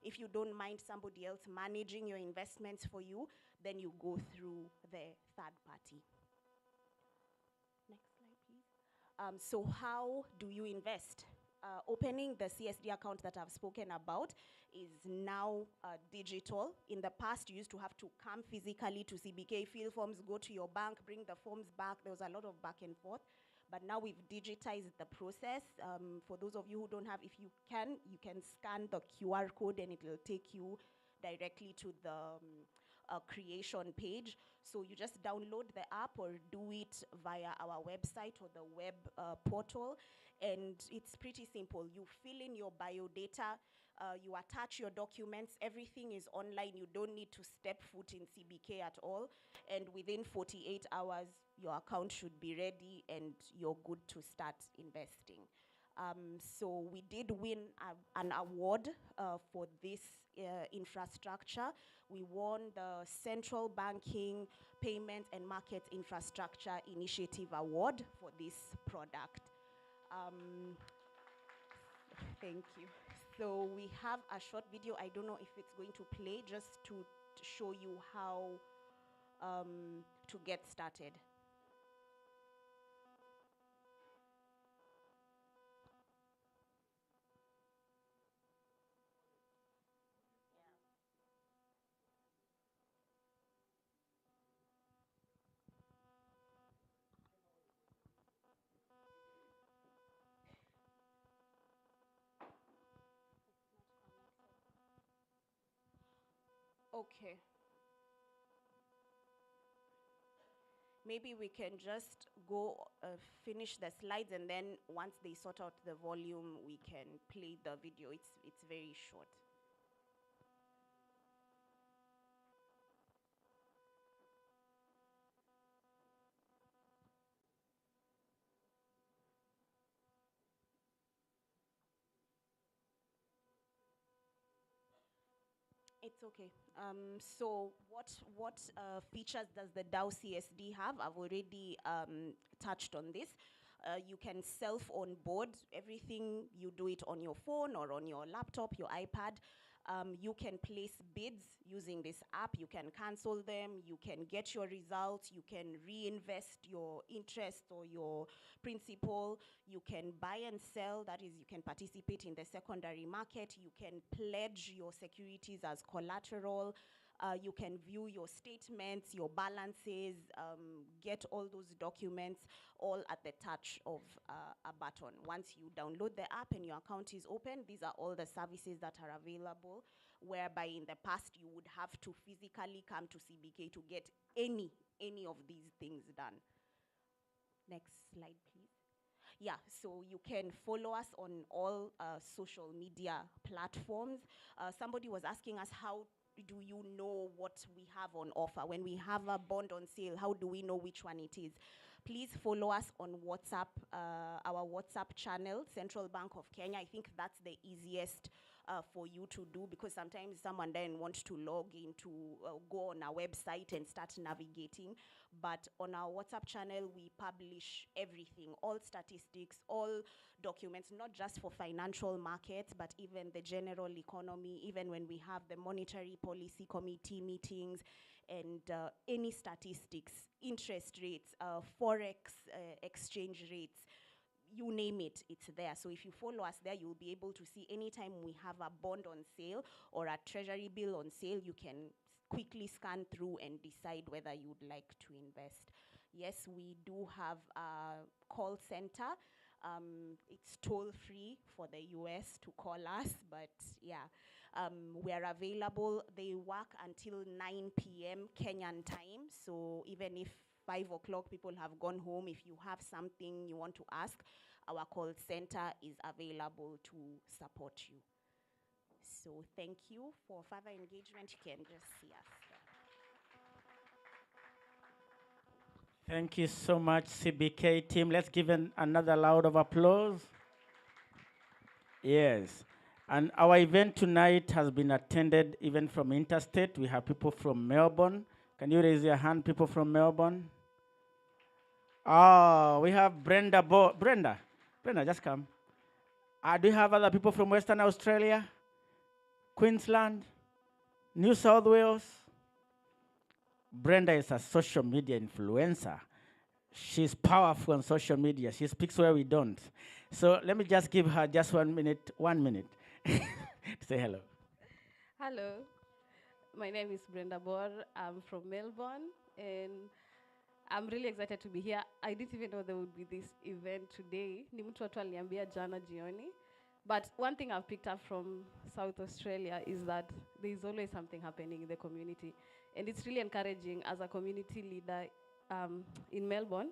If you don't mind somebody else managing your investments for you, then you go through the third party. Next slide, please. So how do you invest? Opening the CSD account that I've spoken about is now digital. In the past, you used to have to come physically to CBK, fill forms, go to your bank, bring the forms back. There was a lot of back and forth. But now we've digitized the process. For those of you who don't have, if you can scan the QR code and it will take you directly to the creation page. So you just download the app or do it via our website or the web portal. And it's pretty simple. You fill in your biodata, you attach your documents, everything is online. You don't need to step foot in CBK at all. And within 48 hours, your account should be ready and you're good to start investing. So we did win an award for this infrastructure. We won the Central Banking Payment and Market Infrastructure Initiative Award for this product. Thank you. So we have a short video. I don't know if it's going to play, just to show you how to get started. Okay. Maybe we can just go finish the slides, and then once they sort out the volume, we can play the video. It's very short. It's okay. So what features does the DAO CSD have? I've already touched on this. You can self-onboard everything. You do it on your phone or on your laptop, your iPad. You can place bids using this app. You can cancel them. You can get your results. You can reinvest your interest or your principal. You can buy and sell. That is, you can participate in the secondary market. You can pledge your securities as collateral. You can view your statements, your balances, get all those documents all at the touch of a button. Once you download the app and your account is open, these are all the services that are available, whereby in the past you would have to physically come to CBK to get any of these things done. Next slide, please. Yeah, so you can follow us on all social media platforms. Somebody was asking us, how do you know what we have on offer? When we have a bond on sale, how do we know which one it is? Please follow us on WhatsApp, our WhatsApp channel, Central Bank of Kenya. I think that's the easiest for you to do, because sometimes someone then wants to log in to go on our website and start navigating. But on our WhatsApp channel, we publish everything, all statistics, all documents, not just for financial markets, but even the general economy, even when we have the monetary policy committee meetings, and any statistics, interest rates, forex exchange rates, you name it, it's there. So if you follow us there, you'll be able to see anytime we have a bond on sale or a treasury bill on sale, you can quickly scan through and decide whether you'd like to invest. Yes, we do have a call center. It's toll-free for the US to call us, but yeah, we're available. They work until 9 p.m. Kenyan time, so even if 5 o'clock people have gone home, if you have something you want to ask, our call center is available to support you. So thank you. For further engagement, you can just see us there. Thank you so much, CBK team. Let's give another round of applause. Yes. And our event tonight has been attended even from interstate. We have people from Melbourne. Can you raise your hand, people from Melbourne? Oh, we have Brenda, just come. Do you have other people from Western Australia? Queensland, New South Wales. Brenda is a social media influencer. She's powerful on social media. She speaks where we don't. So let me just give her just 1 minute, to say hello. Hello, my name is Brenda Bor. I'm from Melbourne, and I'm really excited to be here. I didn't even know there would be this event today. Ni mtu watu aliniambia jana jioni. But one thing I've picked up from South Australia is that there is always something happening in the community. And it's really encouraging as a community leader in Melbourne.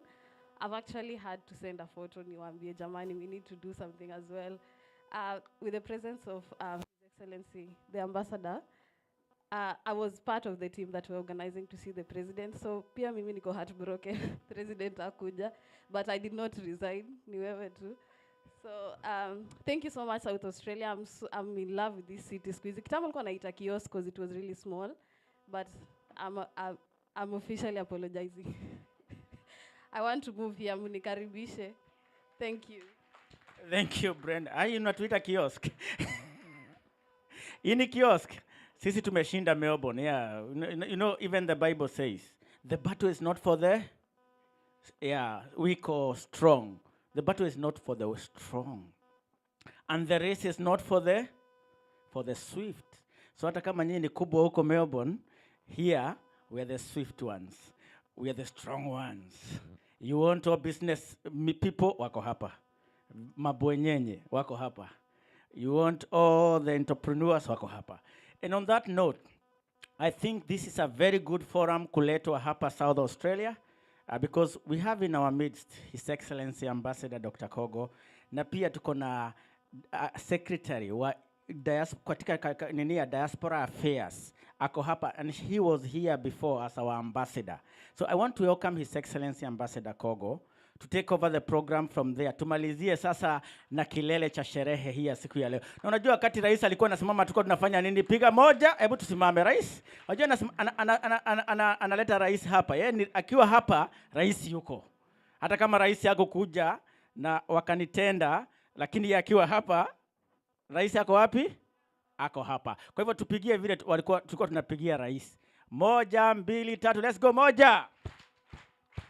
I've actually had to send a photo niwaambie jamani, we need to do something as well. With the presence of His Excellency, the Ambassador, I was part of the team that were organizing to see the president. So pia mimi niko heartbroken, president akuja, but I did not resign, ni wewe tu. So thank you so much, South Australia. I'm in love with this city. Kitambo nilikuwa naita kiosk because it was really small, but I'm officially apologizing. I want to move here, munikaribishe. Thank you. Thank you, Brenda. Are you not with a kiosk? In a kiosk, sisi tumeshinda Melbourne. Yeah, you know, even the Bible says, the battle is not for the weak or strong. The battle is not for the strong. And the race is not for the swift. So hata kama nyinyi ni kubwa huko Melbourne, here we are the swift ones. We are the strong ones. You want all business people, wako hapa. Mabwenyenye, wako hapa. You want all the entrepreneurs, wako hapa. And on that note, I think this is a very good forum kuletwa hapa South Australia, because we have in our midst His Excellency Ambassador Dr. Kogo, na pia tuko na secretary wa diaspora affairs ako hapa, and he was here before as our ambassador. So I want to welcome His Excellency Ambassador Kogo to take over the program from there. Tumalizie sasa na kilele cha sherehe hii ya siku ya leo. Na unajua wakati rais alikuwa anasimama tulikuwa tunafanya nini? Piga moja, hebu tusimame rais. Unajua analeta rais hapa. Yeye akiwa hapa rais yuko. Hata kama rais yako kuja na wakanitenda, lakini akiwa hapa rais yako wapi? Ako hapa. Kwa hivyo tupigie vile tulikuwa tunapigia rais. 1, 2, 3, let's go. 1,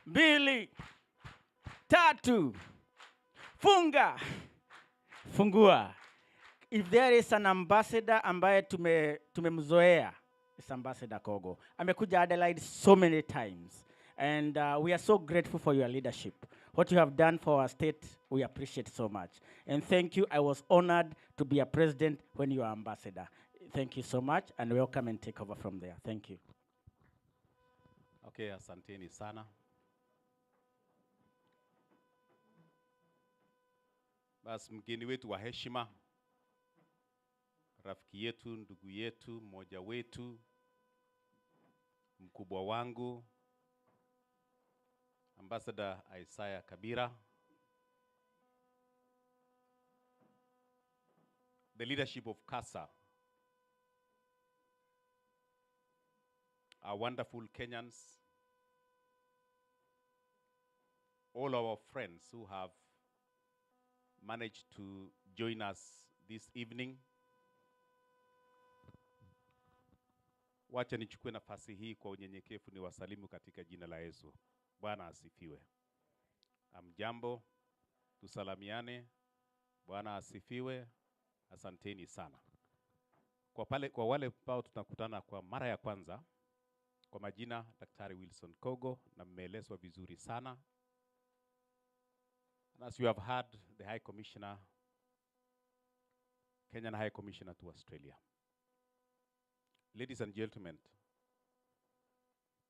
2, 3. Funga. Fungua. If there is an ambassador ambaye tumemzoea, it's Ambassador Kogo. Amekuja Adelaide so many times. And we are so grateful for your leadership. What you have done for our state, we appreciate so much. And thank you. I was honored to be a president when you are ambassador. Thank you so much, and welcome and take over from there. Thank you. Okay, asanteni sana. Basi mgeni wetu wa heshima, rafiki yetu, ndugu yetu, mmoja wetu, mkubwa wangu, Ambassador Isaiah Kabira, the leadership of KASA, our wonderful Kenyans, all our friends who have managed to join us this evening. Wacha nichukue nafasi hii kwa unyenyekevu ni wasalimu katika jina la Yesu. Bwana asifiwe. Amjambo, tusalamiane. Bwana asifiwe. Asanteni sana. Kwa wale ambao tunakutana kwa mara ya kwanza, kwa majina Daktari Wilson Kogo, na mmeelezwa vizuri sana. And as you have heard, the High Commissioner, Kenyan High Commissioner to Australia. Ladies and gentlemen,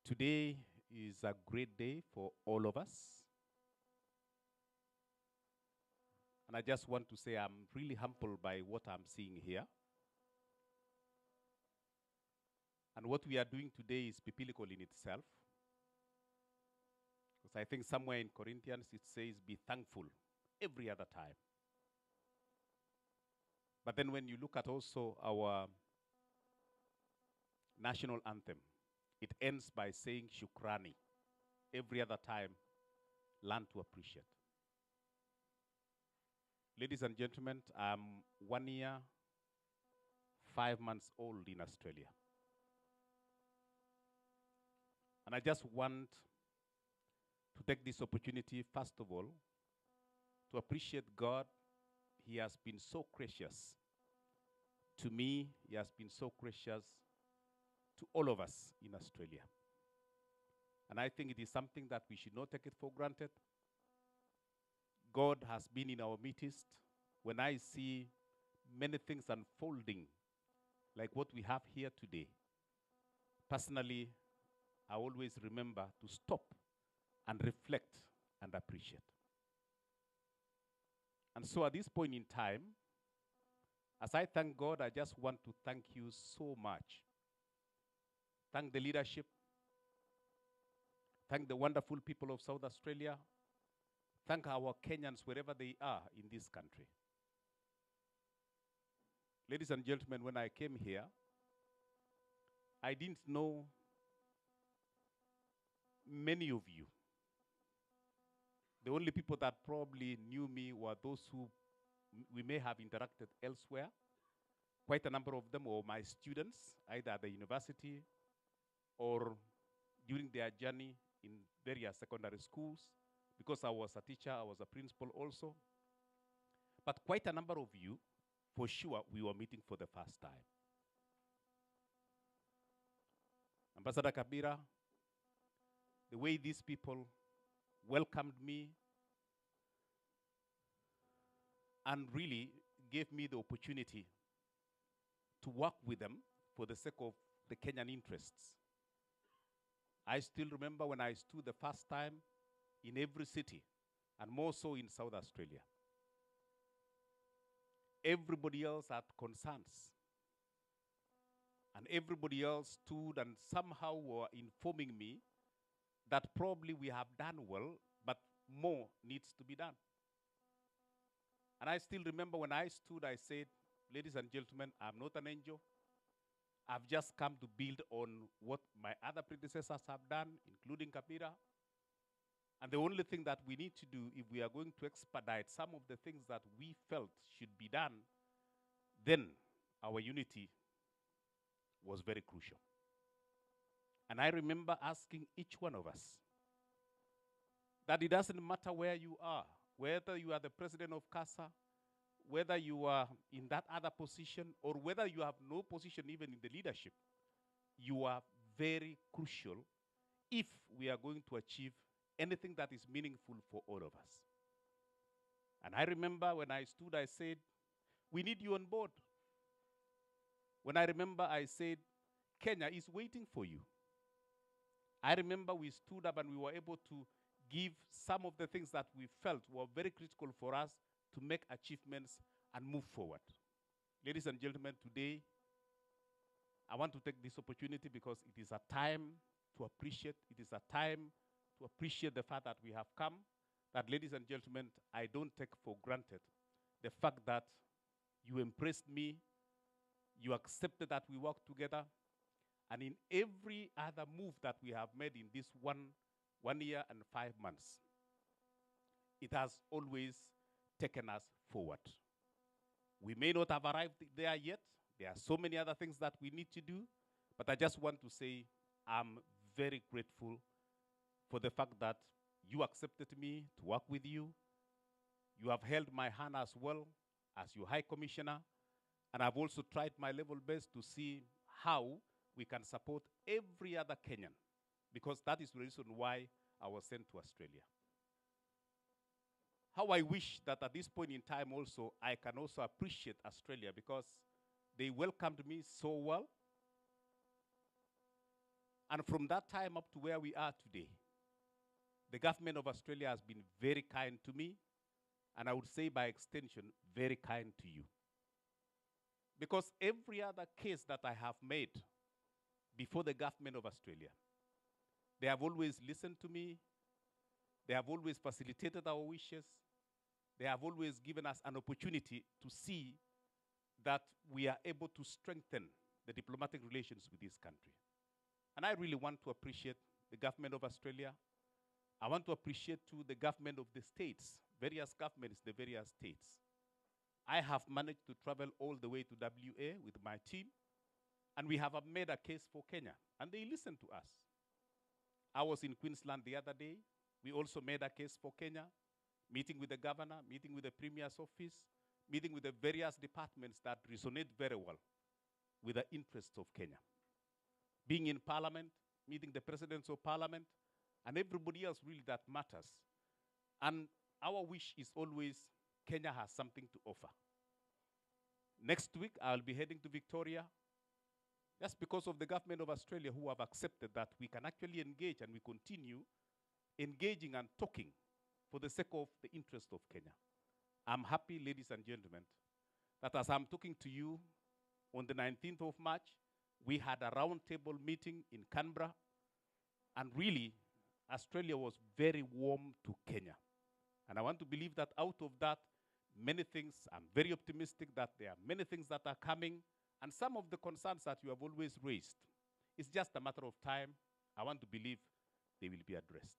today is a great day for all of us. And I just want to say I'm really humbled by what I'm seeing here. And what we are doing today is biblical in itself. Because I think somewhere in Corinthians it says, be thankful every other time. But then when you look at also our national anthem, it ends by saying shukrani. Every other time, learn to appreciate. Ladies and gentlemen, I'm 1 year, 5 months old in Australia. And I just want to take this opportunity, first of all, to appreciate God. He has been so gracious to me. He has been so gracious to all of us in Australia. And I think it is something that we should not take it for granted. God has been in our midst. When I see many things unfolding, like what we have here today, personally, I always remember to stop and reflect and appreciate. And so at this point in time, as I thank God, I just want to thank you so much. Thank the leadership. Thank the wonderful people of South Australia. Thank our Kenyans wherever they are in this country. Ladies and gentlemen, when I came here, I didn't know many of you. The only people that probably knew me were those who we may have interacted elsewhere. Quite a number of them were my students, either at the university or during their journey in various secondary schools. Because I was a teacher, I was a principal also. But quite a number of you, for sure, we were meeting for the first time. Ambassador Kabira, the way these people welcomed me and really gave me the opportunity to work with them for the sake of the Kenyan interests. I still remember when I stood the first time in every city, and more so in South Australia. Everybody else had concerns. And everybody else stood and somehow were informing me that probably we have done well, but more needs to be done. And I still remember when I stood, I said, ladies and gentlemen, I'm not an angel. I've just come to build on what my other predecessors have done, including Kabira. And the only thing that we need to do, if we are going to expedite some of the things that we felt should be done, then our unity was very crucial. And I remember asking each one of us that it doesn't matter where you are, whether you are the president of KASA, whether you are in that other position, or whether you have no position even in the leadership, you are very crucial if we are going to achieve anything that is meaningful for all of us. And I remember when I stood, I said, we need you on board. When I remember, I said, Kenya is waiting for you. I remember we stood up and we were able to give some of the things that we felt were very critical for us to make achievements and move forward. Ladies and gentlemen, today, I want to take this opportunity because it is a time to appreciate. It is a time to appreciate the fact that we have come. That, ladies and gentlemen, I don't take for granted the fact that you embraced me, you accepted that we work together, and in every other move that we have made in this one year and 5 months, it has always taken us forward. We may not have arrived there yet. There are so many other things that we need to do, but I just want to say I'm very grateful for the fact that you accepted me to work with you. You have held my hand as well as your High Commissioner, and I've also tried my level best to see how we can support every other Kenyan, because that is the reason why I was sent to Australia. How I wish that at this point in time also, I can also appreciate Australia because they welcomed me so well. And from that time up to where we are today, the government of Australia has been very kind to me, and I would say by extension, very kind to you. Because every other case that I have made before the government of Australia, they have always listened to me, they have always facilitated our wishes, they have always given us an opportunity to see that we are able to strengthen the diplomatic relations with this country. And I really want to appreciate the government of Australia. I want to appreciate too the government of the states, various governments, the various states. I have managed to travel all the way to WA with my team, and we have made a case for Kenya, and they listened to us. I was in Queensland the other day. We also made a case for Kenya, meeting with the governor, meeting with the Premier's office, meeting with the various departments that resonate very well with the interests of Kenya. Being in Parliament, meeting the presidents of Parliament, and everybody else really that matters. And our wish is always Kenya has something to offer. Next week, I'll be heading to Victoria, just because of the government of Australia who have accepted that we can actually engage and we continue engaging and talking for the sake of the interest of Kenya. I'm happy, ladies and gentlemen, that as I'm talking to you on the 19th of March, we had a roundtable meeting in Canberra, and really, Australia was very warm to Kenya. And I want to believe that out of that, many things, I'm very optimistic that there are many things that are coming, and some of the concerns that you have always raised, it's just a matter of time. I want to believe they will be addressed.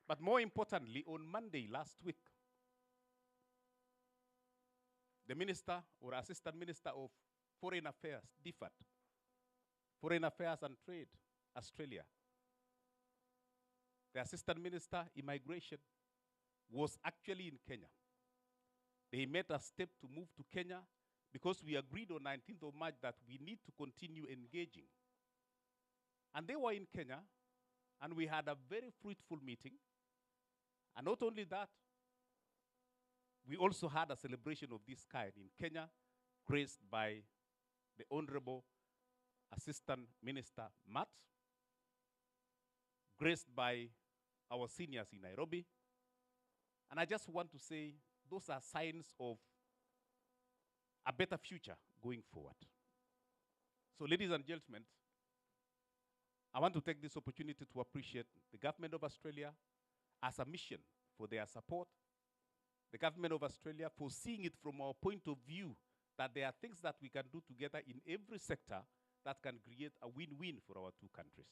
But more importantly, on Monday last week, the Minister or Assistant Minister of Foreign Affairs, DFAT, Foreign Affairs and Trade, Australia, the Assistant Minister, Immigration, was actually in Kenya. They made a step to move to Kenya because we agreed on 19th of March that we need to continue engaging. And they were in Kenya, and we had a very fruitful meeting. And not only that, we also had a celebration of this kind in Kenya, graced by the Honorable Assistant Minister Matt, graced by our seniors in Nairobi. And I just want to say those are signs of a better future going forward. So, ladies and gentlemen, I want to take this opportunity to appreciate the government of Australia as a mission for their support, the government of Australia for seeing it from our point of view that there are things that we can do together in every sector that can create a win-win for our two countries.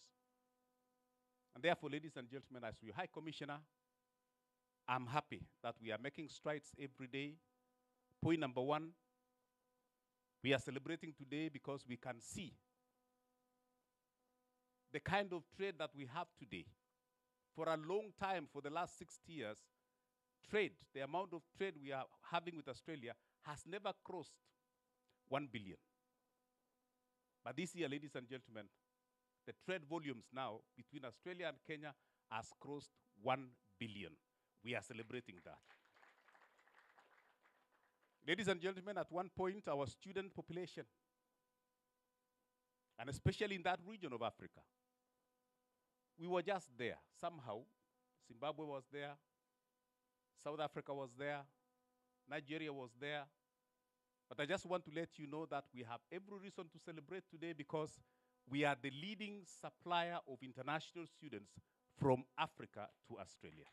And therefore, ladies and gentlemen, as your High Commissioner, I'm happy that we are making strides every day. Point number one, we are celebrating today because we can see the kind of trade that we have today. For a long time, for the last 60 years, trade, the amount of trade we are having with Australia has never crossed 1 billion. But this year, ladies and gentlemen, the trade volumes now between Australia and Kenya has crossed 1 billion. We are celebrating that. Ladies and gentlemen, at one point, our student population, and especially in that region of Africa, we were just there. Somehow, Zimbabwe was there, South Africa was there, Nigeria was there. But I just want to let you know that we have every reason to celebrate today because we are the leading supplier of international students from Africa to Australia.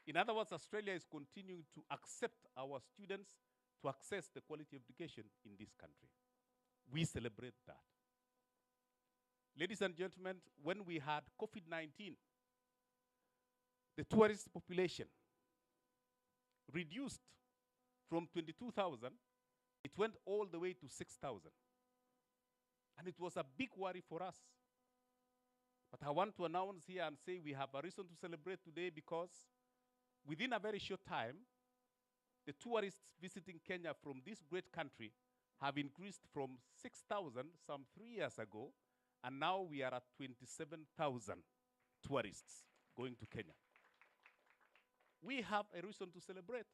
In other words, Australia is continuing to accept our students to access the quality of education in this country. We celebrate that. Ladies and gentlemen, when we had COVID-19, the tourist population reduced from 22,000, it went all the way to 6,000. And it was a big worry for us. But I want to announce here and say we have a reason to celebrate today because within a very short time, the tourists visiting Kenya from this great country have increased from 6,000 some 3 years ago, and now we are at 27,000 tourists going to Kenya. We have a reason to celebrate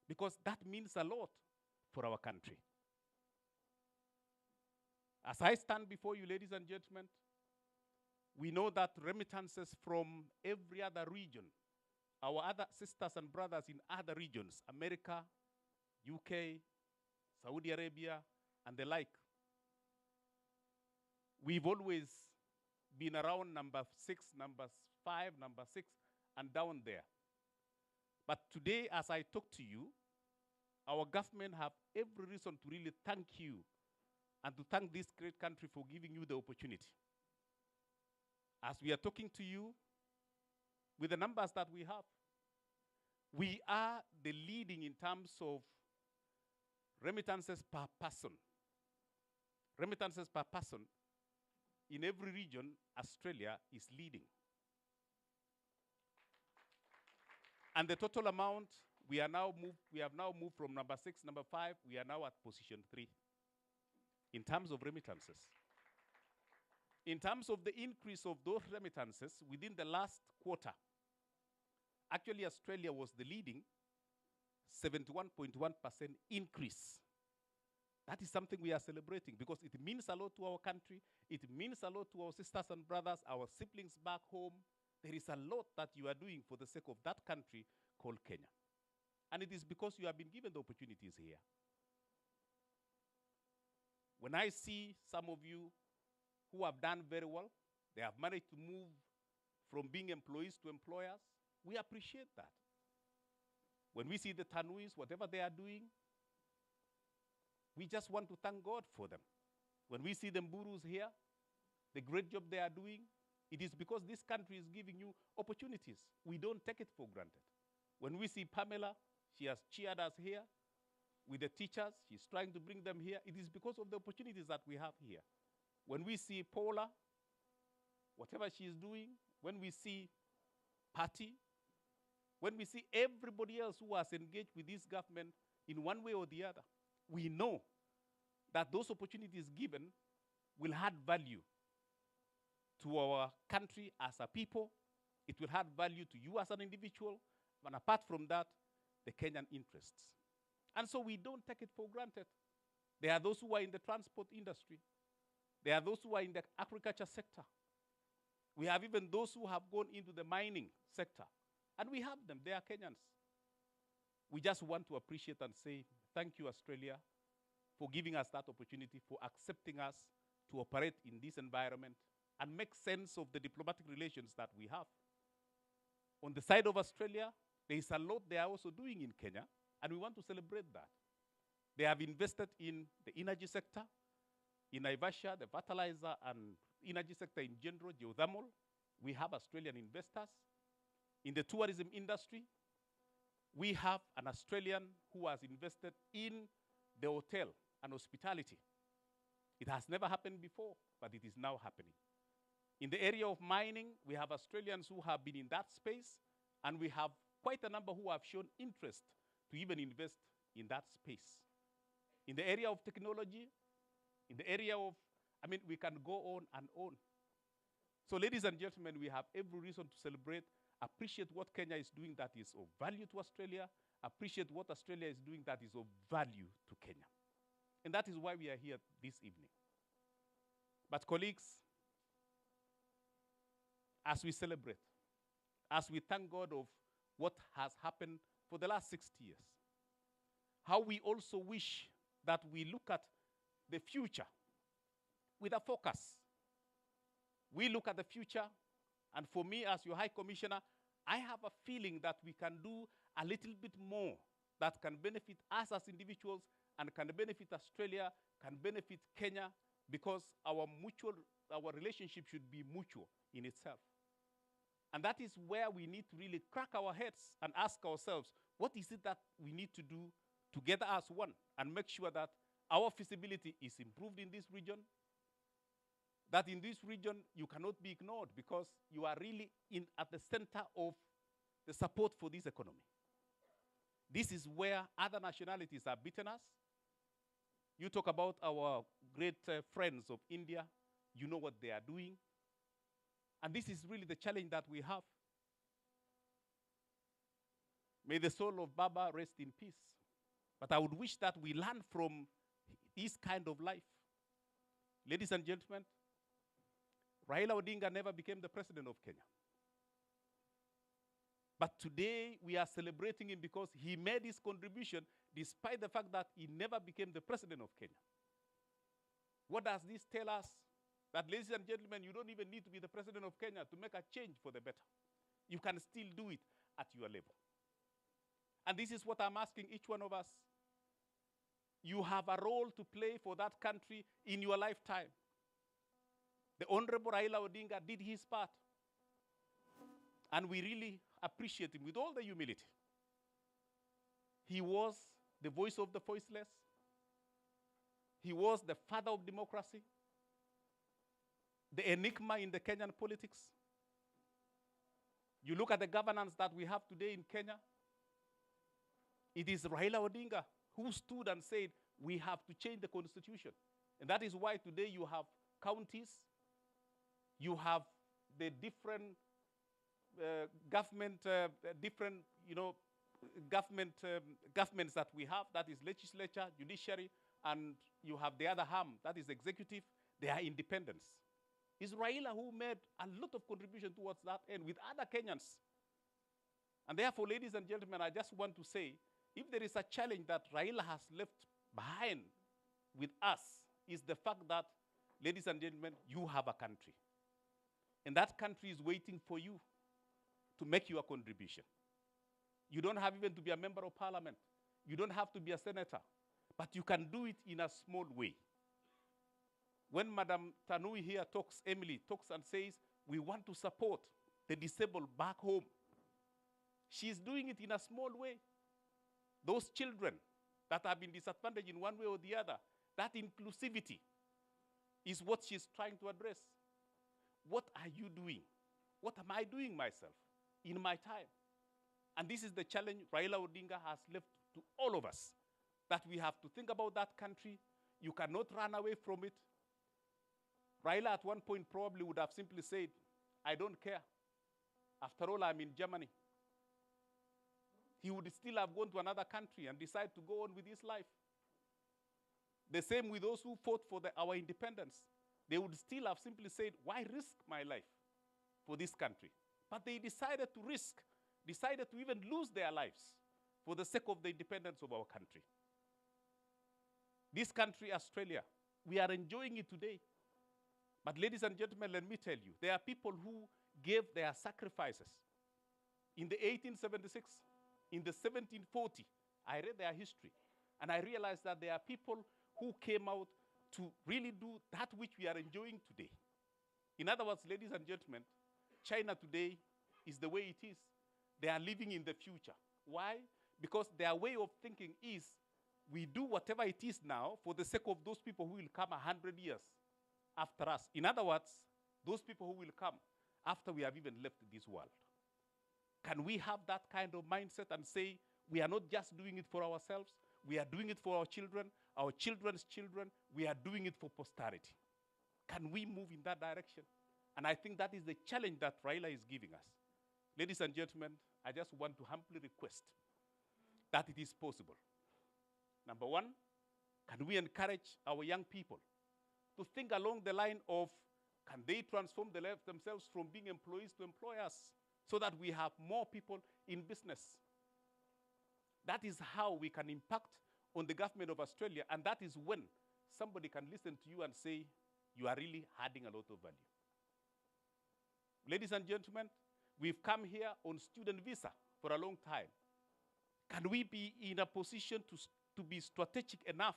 because that means a lot for our country. As I stand before you, ladies and gentlemen, we know that remittances from every other region, our other sisters and brothers in other regions, America, UK, Saudi Arabia, and the like, we've always been around number 6, number 5, number 6, and down there. But today, as I talk to you, our government have every reason to really thank you and to thank this great country for giving you the opportunity. As we are talking to you, with the numbers that we have. We are the leading in terms of remittances per person. Remittances per person in every region, Australia is leading. And the total amount, we have now moved from number 6, number 5, we are now at position 3 in terms of remittances. In terms of the increase of those remittances within the last quarter, actually Australia was the leading 71.1% increase. That is something we are celebrating because it means a lot to our country. It means a lot to our sisters and brothers, our siblings back home. There is a lot that you are doing for the sake of that country called Kenya. And it is because you have been given the opportunities here. When I see some of you who have done very well, they have managed to move from being employees to employers, we appreciate that. When we see the Tanuis, whatever they are doing, we just want to thank God for them. When we see the Mburus here, the great job they are doing, it is because this country is giving you opportunities. We don't take it for granted. When we see Pamela, she has cheered us here. With the teachers, she's trying to bring them here. It is because of the opportunities that we have here. When we see Paula, whatever she is doing, when we see Patty, when we see everybody else who has engaged with this government in one way or the other, we know that those opportunities given will add value to our country as a people. It will add value to you as an individual. And apart from that, the Kenyan interests. And so we don't take it for granted. There are those who are in the transport industry. There are those who are in the agriculture sector. We have even those who have gone into the mining sector. And we have them. They are Kenyans. We just want to appreciate and say, thank you, Australia, for giving us that opportunity, for accepting us to operate in this environment and make sense of the diplomatic relations that we have. On the side of Australia, there is a lot they are also doing in Kenya, and we want to celebrate that. They have invested in the energy sector, in Naivasha, the fertilizer and energy sector in general, geothermal. We have Australian investors. In the tourism industry, we have an Australian who has invested in the hotel and hospitality. It has never happened before, but it is now happening. In the area of mining, we have Australians who have been in that space, and we have quite a number who have shown interest to even invest in that space. In the area of technology, in the area of, we can go on and on. So ladies and gentlemen, we have every reason to celebrate, appreciate what Kenya is doing that is of value to Australia, appreciate what Australia is doing that is of value to Kenya. And that is why we are here this evening. But colleagues, as we celebrate, as we thank God of what has happened for the last 60 years, how we also wish that we look at the future with a focus. We look at the future, and for me as your High Commissioner, I have a feeling that we can do a little bit more that can benefit us as individuals and can benefit Australia, can benefit Kenya, because our relationship should be mutual in itself. And that is where we need to really crack our heads and ask ourselves, what is it that we need to do together as one and make sure that our feasibility is improved in this region, that in this region you cannot be ignored because you are really at the center of the support for this economy. This is where other nationalities have beaten us. You talk about our great friends of India. You know what they are doing. And this is really the challenge that we have. May the soul of Baba rest in peace. But I would wish that we learn from this kind of life. Ladies and gentlemen, Raila Odinga never became the president of Kenya. But today we are celebrating him because he made his contribution despite the fact that he never became the president of Kenya. What does this tell us? That, ladies and gentlemen, you don't even need to be the president of Kenya to make a change for the better. You can still do it at your level. And this is what I'm asking each one of us. You have a role to play for that country in your lifetime. The Honorable Raila Odinga did his part. And we really appreciate him with all the humility. He was the voice of the voiceless. He was the father of democracy, the enigma in the Kenyan politics. You look at the governance that we have today in Kenya, it is Raila Odinga who stood and said, we have to change the constitution. And that is why today you have counties, you have the different governments that we have, that is legislature, judiciary, and you have the other arm, that is executive. They are independence. It's Raila who made a lot of contribution towards that end with other Kenyans. And therefore, ladies and gentlemen, I just want to say, if there is a challenge that Raila has left behind with us, is the fact that, ladies and gentlemen, you have a country. And that country is waiting for you to make your contribution. You don't have even to be a member of parliament. You don't have to be a senator. But you can do it in a small way. When Madam Tanui here talks, Emily talks and says, we want to support the disabled back home, she's doing it in a small way. Those children that have been disadvantaged in one way or the other, that inclusivity is what she's trying to address. What are you doing? What am I doing myself in my time? And this is the challenge Raila Odinga has left to all of us, that we have to think about that country. You cannot run away from it. Raila at one point probably would have simply said, I don't care. After all, I'm in Germany. He would still have gone to another country and decide to go on with his life. The same with those who fought for our independence. They would still have simply said, why risk my life for this country? But they decided to risk, decided to even lose their lives for the sake of the independence of our country. This country, Australia, we are enjoying it today. But ladies and gentlemen, let me tell you, there are people who gave their sacrifices. In the 1876, in the 1740, I read their history, and I realized that there are people who came out to really do that which we are enjoying today. In other words, ladies and gentlemen, China today is the way it is. They are living in the future. Why? Because their way of thinking is, we do whatever it is now for the sake of those people who will come 100 years after us. In other words, those people who will come after we have even left this world. Can we have that kind of mindset and say, we are not just doing it for ourselves, we are doing it for our children's children, we are doing it for posterity? Can we move in that direction? And I think that is the challenge that Raila is giving us. Ladies and gentlemen, I just want to humbly request that it is possible. Number one, can we encourage our young people to think along the line of, can they transform themselves from being employees to employers, so that we have more people in business? That is how we can impact on the government of Australia, and that is when somebody can listen to you and say, you are really adding a lot of value. Ladies and gentlemen, we've come here on student visa for a long time. Can we be in a position to be strategic enough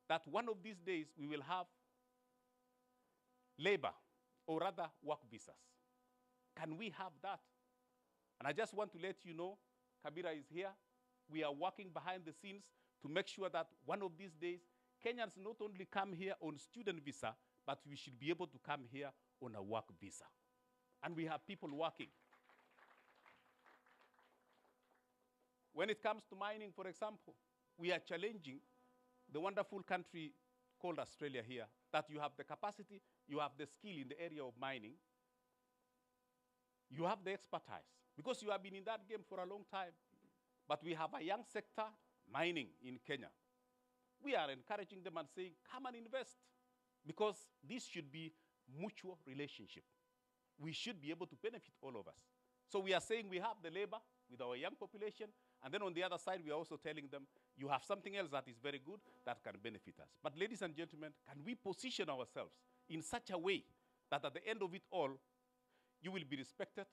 that one of these days we will have labor, or rather work visas? Can we have that? And I just want to let you know, Kabira is here. We are working behind the scenes to make sure that one of these days, Kenyans not only come here on student visa, but we should be able to come here on a work visa. And we have people working. When it comes to mining, for example, we are challenging the wonderful country called Australia here, that you have the capacity, you have the skill in the area of mining, you have the expertise, because you have been in that game for a long time. But we have a young sector, mining, in Kenya. We are encouraging them and saying, come and invest, because this should be mutual relationship. We should be able to benefit all of us. So we are saying we have the labor with our young population, and then on the other side, we are also telling them, you have something else that is very good that can benefit us. But ladies and gentlemen, can we position ourselves in such a way that at the end of it all, you will be respected,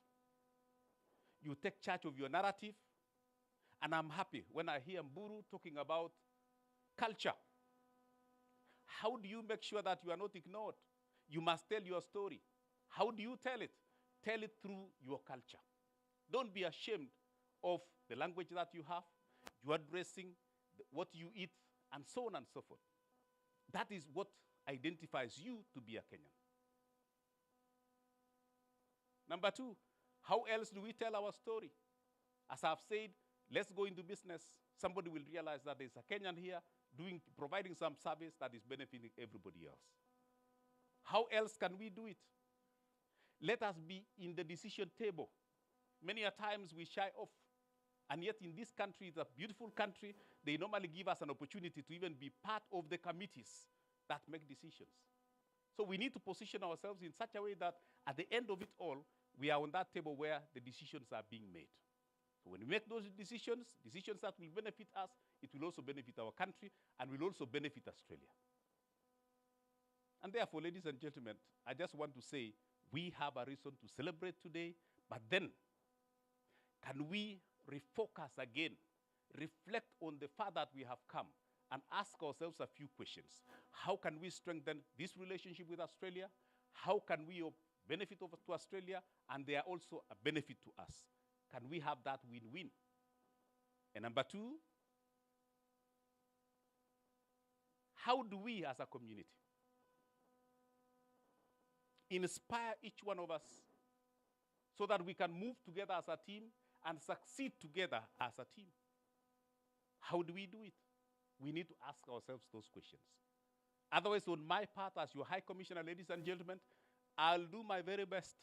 you take charge of your narrative, and I'm happy when I hear Mburu talking about culture. How do you make sure that you are not ignored? You must tell your story. How do you tell it? Tell it through your culture. Don't be ashamed of the language that you have, your dressing, what you eat, and so on and so forth. That is what identifies you to be a Kenyan. Number two, how else do we tell our story? As I've said, let's go into business. Somebody will realize that there's a Kenyan here providing some service that is benefiting everybody else. How else can we do it? Let us be in the decision table. Many a times we shy off. And yet in this country, it's a beautiful country, they normally give us an opportunity to even be part of the committees that make decisions. So we need to position ourselves in such a way that at the end of it all, we are on that table where the decisions are being made. So when we make those decisions that will benefit us, it will also benefit our country and will also benefit Australia. And therefore, ladies and gentlemen, I just want to say we have a reason to celebrate today, but then can we refocus again, reflect on the far that we have come, and ask ourselves a few questions. How can we strengthen this relationship with Australia? How can we benefit to Australia? And they are also a benefit to us. Can we have that win-win? And number two, how do we as a community inspire each one of us so that we can move together as a team and succeed together as a team? How do we do it? We need to ask ourselves those questions. Otherwise, on my part, as your High Commissioner, ladies and gentlemen, I'll do my very best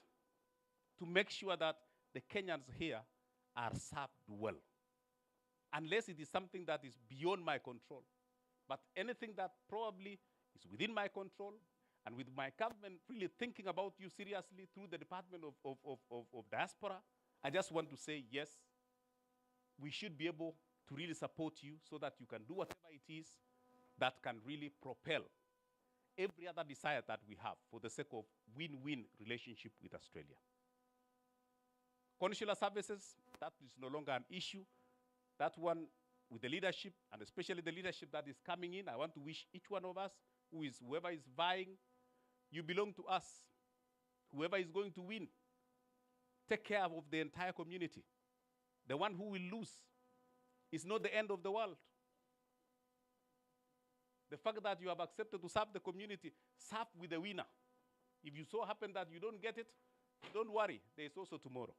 to make sure that the Kenyans here are served well. Unless it is something that is beyond my control. But anything that probably is within my control, and with my government really thinking about you seriously through the Department of Diaspora, I just want to say, yes, we should be able to really support you so that you can do whatever it is that can really propel every other desire that we have for the sake of win-win relationship with Australia. Consular services, that is no longer an issue. That one, with the leadership, and especially the leadership that is coming in, I want to wish each one of us, whoever is vying, you belong to us. Whoever is going to win, take care of the entire community. The one who will lose is not the end of the world. The fact that you have accepted to serve the community, serve with the winner. If you so happen that you don't get it, don't worry, there is also tomorrow.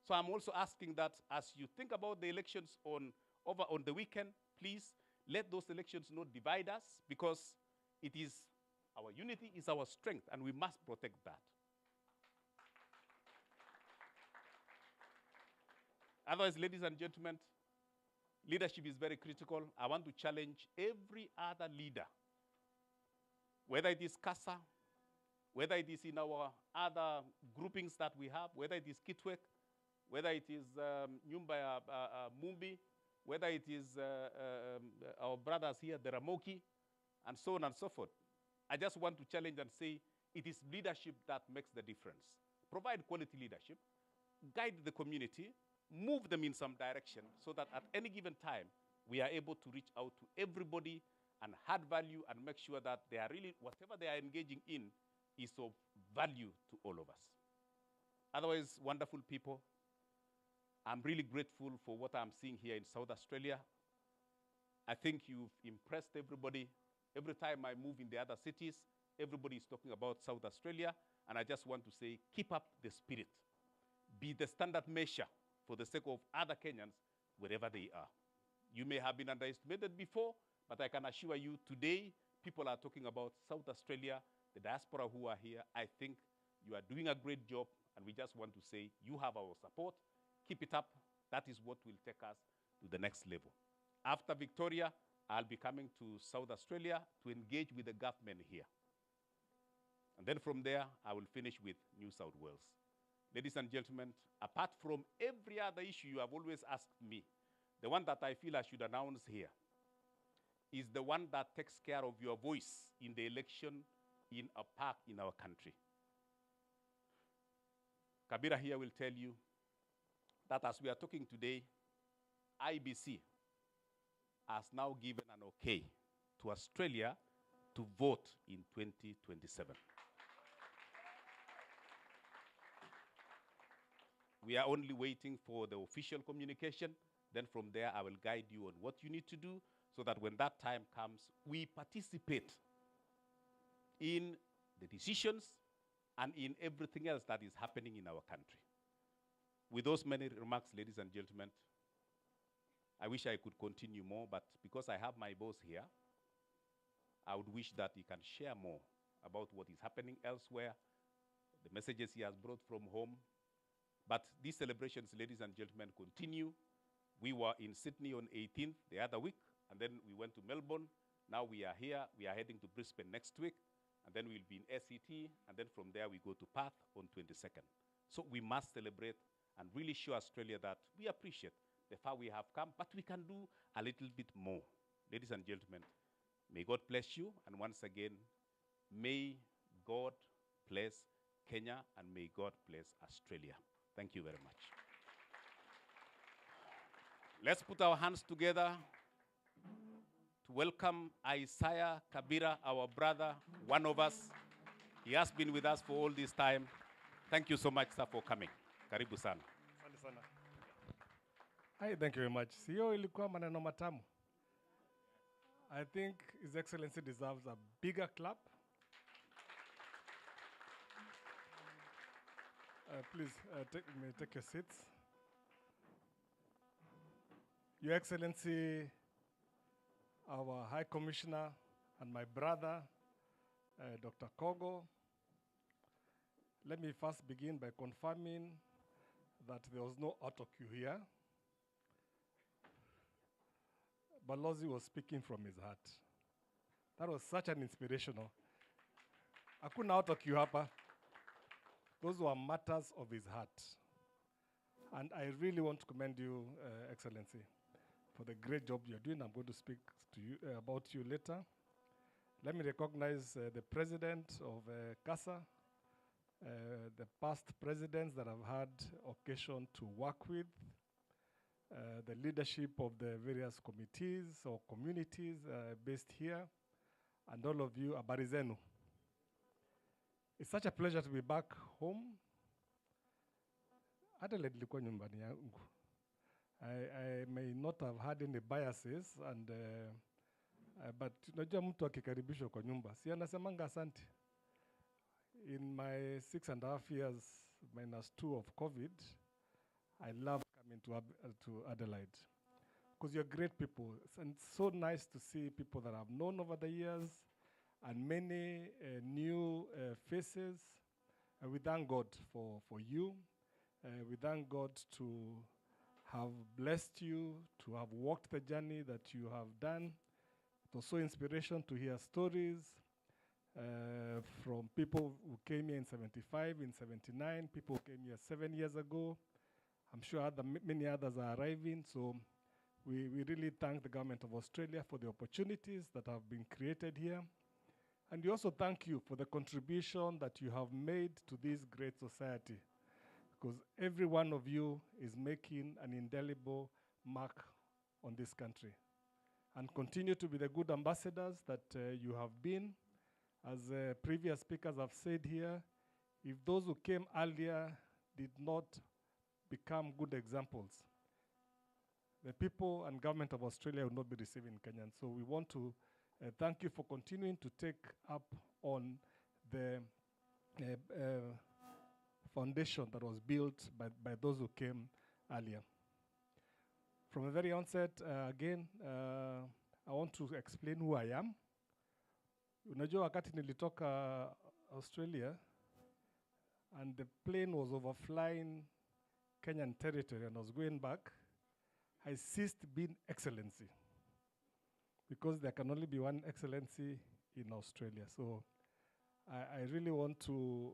So I'm also asking that as you think about the elections over on the weekend, please let those elections not divide us, because it is our unity is our strength, and we must protect that. Otherwise, ladies and gentlemen, leadership is very critical. I want to challenge every other leader, whether it is KASA, whether it is in our other groupings that we have, whether it is Kitwek, whether it is Nyumba Mumbi, whether it is our brothers here, the Ramoki, and so on and so forth. I just want to challenge and say it is leadership that makes the difference. Provide quality leadership, guide the community, move them in some direction so that at any given time, we are able to reach out to everybody and add value and make sure that they are really, whatever they are engaging in is of value to all of us. Otherwise, wonderful people, I'm really grateful for what I'm seeing here in South Australia. I think you've impressed everybody. Every time I move in the other cities, everybody is talking about South Australia, and I just want to say, keep up the spirit. Be the standard measure for the sake of other Kenyans, wherever they are. You may have been underestimated before, but I can assure you today, people are talking about South Australia, the diaspora who are here. I think you are doing a great job, and we just want to say you have our support. Keep it up. That is what will take us to the next level. After Victoria, I'll be coming to South Australia to engage with the government here. And then from there, I will finish with New South Wales. Ladies and gentlemen, apart from every other issue you have always asked me, the one that I feel I should announce here is the one that takes care of your voice in the election in a park in our country. Kabira here will tell you that as we are talking today, IBC has now given an okay to Australia to vote in 2027. We are only waiting for the official communication. Then from there, I will guide you on what you need to do so that when that time comes, we participate in the decisions and in everything else that is happening in our country. With those many remarks, ladies and gentlemen, I wish I could continue more, but because I have my boss here, I would wish that he can share more about what is happening elsewhere, the messages he has brought from home. But these celebrations, ladies and gentlemen, continue. We were in Sydney on 18th the other week, and then we went to Melbourne. Now we are here. We are heading to Brisbane next week, and then we'll be in SET, and then from there we go to Perth on 22nd. So we must celebrate and really show Australia that we appreciate the far we have come, but we can do a little bit more. Ladies and gentlemen, may God bless you, and once again, may God bless Kenya, and may God bless Australia. Thank you very much. Let's put our hands together to welcome Isaiah Kabira, our brother, one of us. He has been with us for all this time. Thank you so much, sir, for coming. Karibu sana. Asante sana. Hi, thank you very much. Sio ilikuwa maneno matamu. I think His Excellency deserves a bigger clap. Please, take your seats. Your Excellency, our High Commissioner and my brother, Dr. Kogo, let me first begin by confirming that there was no autocue here. Balozi was speaking from his heart. That was such an inspirational. Hakuna autocue hapa. Those were matters of his heart. And I really want to commend you, Excellency, for the great job you're doing. I'm going to speak to you about you later. Let me recognize the president of KASA, the past presidents that I've had occasion to work with, the leadership of the various committees or communities based here, and all of you, habari zenu. It's such a pleasure to be back home. Adelaide ilikuwa nyumbani yangu. I may not have had any biases, and but unajua mtu akikaribishwa kwa nyumba, si anasemanga asante. In my 6.5 years -2 of COVID, I love coming to Adelaide because you're great people, and it's so nice to see people that I've known over the years and many new faces. We thank God for you. We thank God to have blessed you, to have walked the journey that you have done. It was so inspiration to hear stories from people who came here in 75, in 79, people who came here 7 years ago. I'm sure many others are arriving. So we really thank the government of Australia for the opportunities that have been created here. And we also thank you for the contribution that you have made to this great society, because every one of you is making an indelible mark on this country. And continue to be the good ambassadors that you have been. As previous speakers have said here, if those who came earlier did not become good examples, the people and government of Australia will not be receiving Kenyans. So we want to thank you for continuing to take up on the foundation that was built by those who came earlier. From the very onset, again, I want to explain who I am. Unajua wakati nilitoka Australia and the plane was overflying Kenyan territory and I was going back, I ceased being excellency because there can only be one excellency in Australia. So I really want to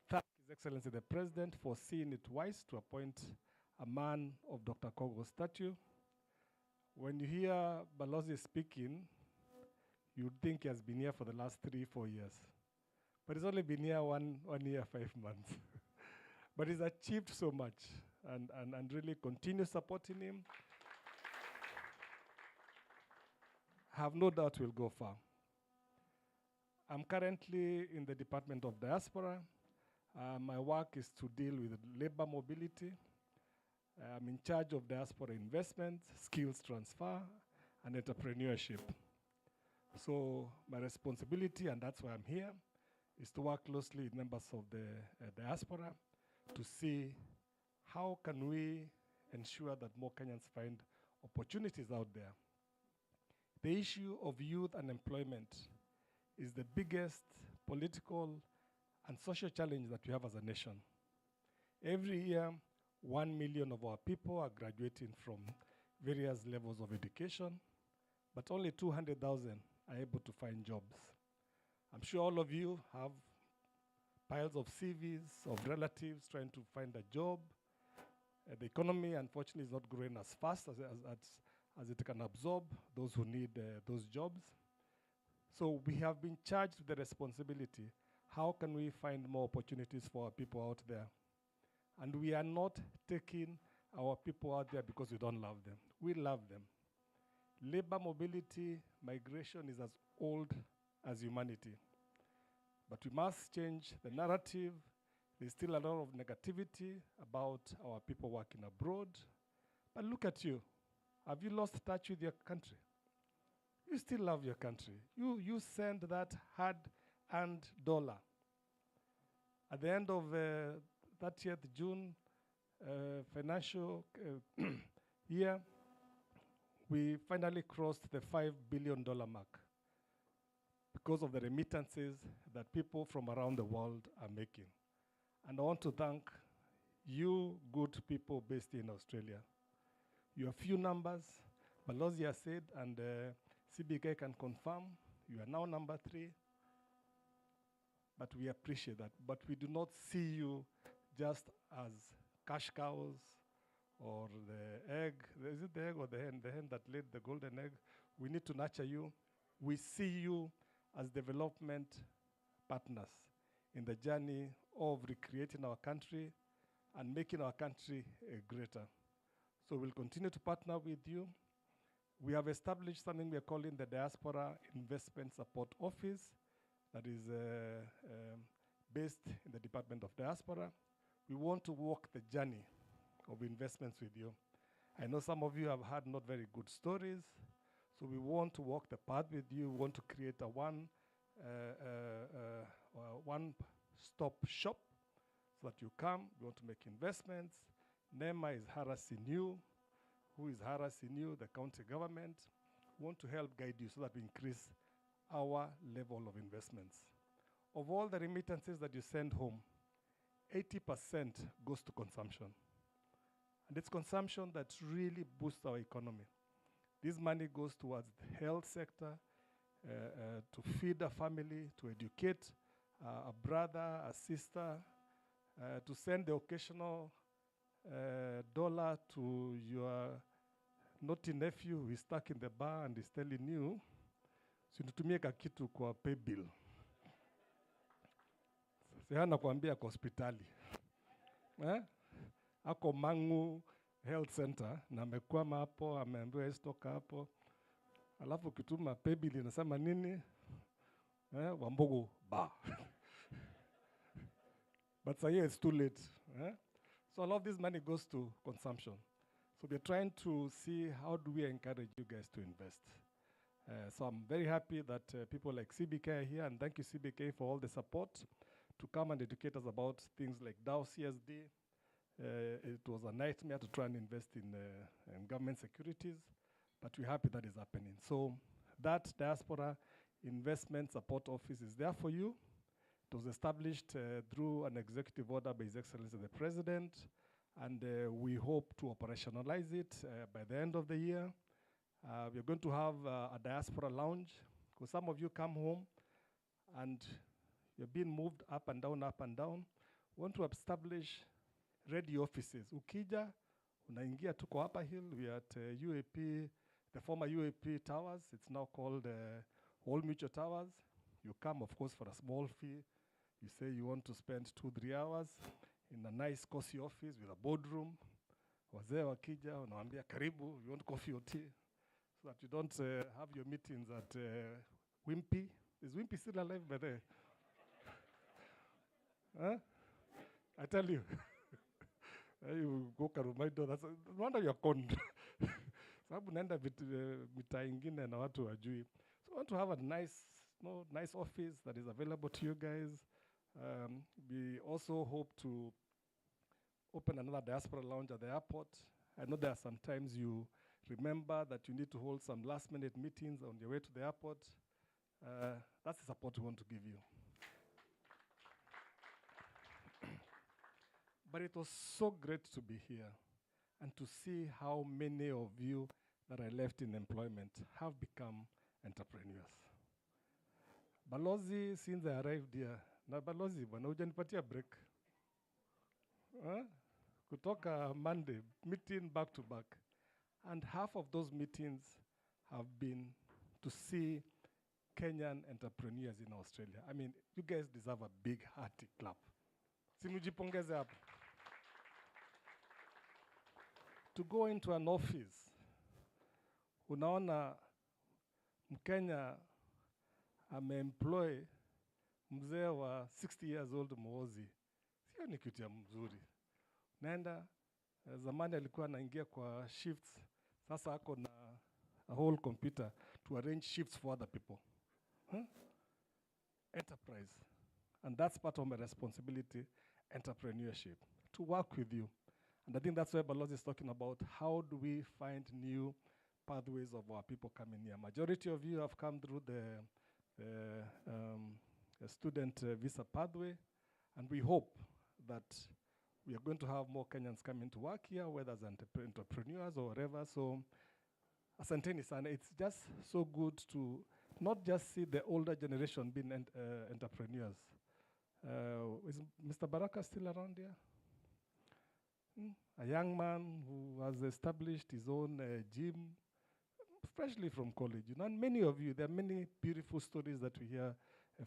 thank His Excellency the President for seeing it wise to appoint a man of Dr. Kogo's stature. When you hear Balozi speaking, you'd think he has been here for the last 3-4 years. But he's only been here one year, 5 months. But he's achieved so much, and really continue supporting him. I have no doubt we'll go far. I'm currently in the Department of Diaspora. My work is to deal with labor mobility. I'm in charge of diaspora investments, skills transfer, and entrepreneurship. So my responsibility, and that's why I'm here, is to work closely with members of the diaspora to see how can we ensure that more Kenyans find opportunities out there. The issue of youth unemployment is the biggest political and social challenge that we have as a nation. Every year, 1 million of our people are graduating from various levels of education, but only 200,000 are able to find jobs. I'm sure all of you have piles of CVs of relatives trying to find a job. The economy, unfortunately, is not growing as fast as it can absorb those who need those jobs. So we have been charged with the responsibility. How can we find more opportunities for our people out there? And we are not taking our people out there because we don't love them. We love them. Labor mobility, migration is as old as humanity. But we must change the narrative. There's still a lot of negativity about our people working abroad. But look at you. Have you lost touch with your country? You still love your country. You send that hard-earned dollar. At the end of 30th June financial year, we finally crossed the $5 billion mark because of the remittances that people from around the world are making. And I want to thank you good people based in Australia. You have few numbers, Balozi has said, and CBK can confirm, you are now number 3. But we appreciate that. But we do not see you just as cash cows or the egg. Is it the egg or the hen? The hen that laid the golden egg. We need to nurture you. We see you as development partners in the journey of recreating our country and making our country greater. So we'll continue to partner with you. We have established something we are calling the Diaspora Investment Support Office that is based in the Department of Diaspora. We want to walk the journey of investments with you. I know some of you have had not very good stories, so we want to walk the path with you. We want to create a one-stop shop so that you come. We want to make investments. NEMA is harassing you. Who is harassing you? The county government. We want to help guide you so that we increase our level of investments. Of all the remittances that you send home, 80% goes to consumption. And it's consumption that really boosts our economy. This money goes towards the health sector, to feed a family, to educate a brother, a sister, to send the occasional dollar to your naughty nephew who is stuck in the bar and is telling you, "Sinitumie kakitu kwa pay bill." Sihana kuambia kwa hospitali. Ako Mangu Health Center na amekwama hapo, ameambiwa stoka hapo. Alafu kituma pay bill inasema nini? Wambogo ba. But so here it's too late. So a lot of this money goes to consumption. So we're trying to see how do we encourage you guys to invest. So I'm very happy that people like CBK are here, and thank you CBK for all the support to come and educate us about things like DAO CSD. It was a nightmare to try and invest in government securities, but we're happy that is happening. So that Diaspora Investment Support Office is there for you. It was established through an executive order by His Excellency the President, and we hope to operationalize it by the end of the year. We're going to have a diaspora lounge, because some of you come home and you're being moved up and down, up and down. We want to establish ready offices. Ukija, unaingia tuko Upper Hill. We are at UAP, the former UAP Towers. It's now called All Mutual Towers. You come, of course, for a small fee. You say you want to spend 2-3 hours in a nice cozy office with a boardroom. Wazee wakija, unawaambia karibu, you want coffee or tea, so that you don't have your meetings at Wimpy. Is Wimpy still alive by there? I tell you. You go Karumaido, that's no wonder you're conned. Sababu naenda mitaa ingine na watu wajui. So I want to have a nice office that is available to you guys. We also hope to open another diaspora lounge at the airport. I know there are sometimes you remember that you need to hold some last-minute meetings on your way to the airport. That's the support we want to give you. But it was so great to be here and to see how many of you that I left in employment have become entrepreneurs. Balozi, since I arrived here, na Balozi, bwana hujanipatia break. Kutoka Monday, meeting back to back. And half of those meetings have been to see Kenyan entrepreneurs in Australia. I mean, you guys deserve a big hearty clap. Simujipongeze hapo. To go into an office, unaona Mkenya ameemploy mzee wa 60 years old Mwozi. Sio ni kitu ya mzuri. Naenda, zamani alikuwa anaingia kwa shifts, sasa ako na a whole computer to arrange shifts for other people. Enterprise. And that's part of my responsibility, entrepreneurship, to work with you. And I think that's why Balozi is talking about how do we find new pathways of our people coming here. Majority of you have come through the student visa pathway, and we hope that we are going to have more Kenyans coming to work here, whether as entrepreneurs or whatever. So, asanteni sana. It's just so good to not just see the older generation being entrepreneurs. Is Mr. Baraka still around here? A young man who has established his own gym, freshly from college. You know, and many of you, there are many beautiful stories that we hear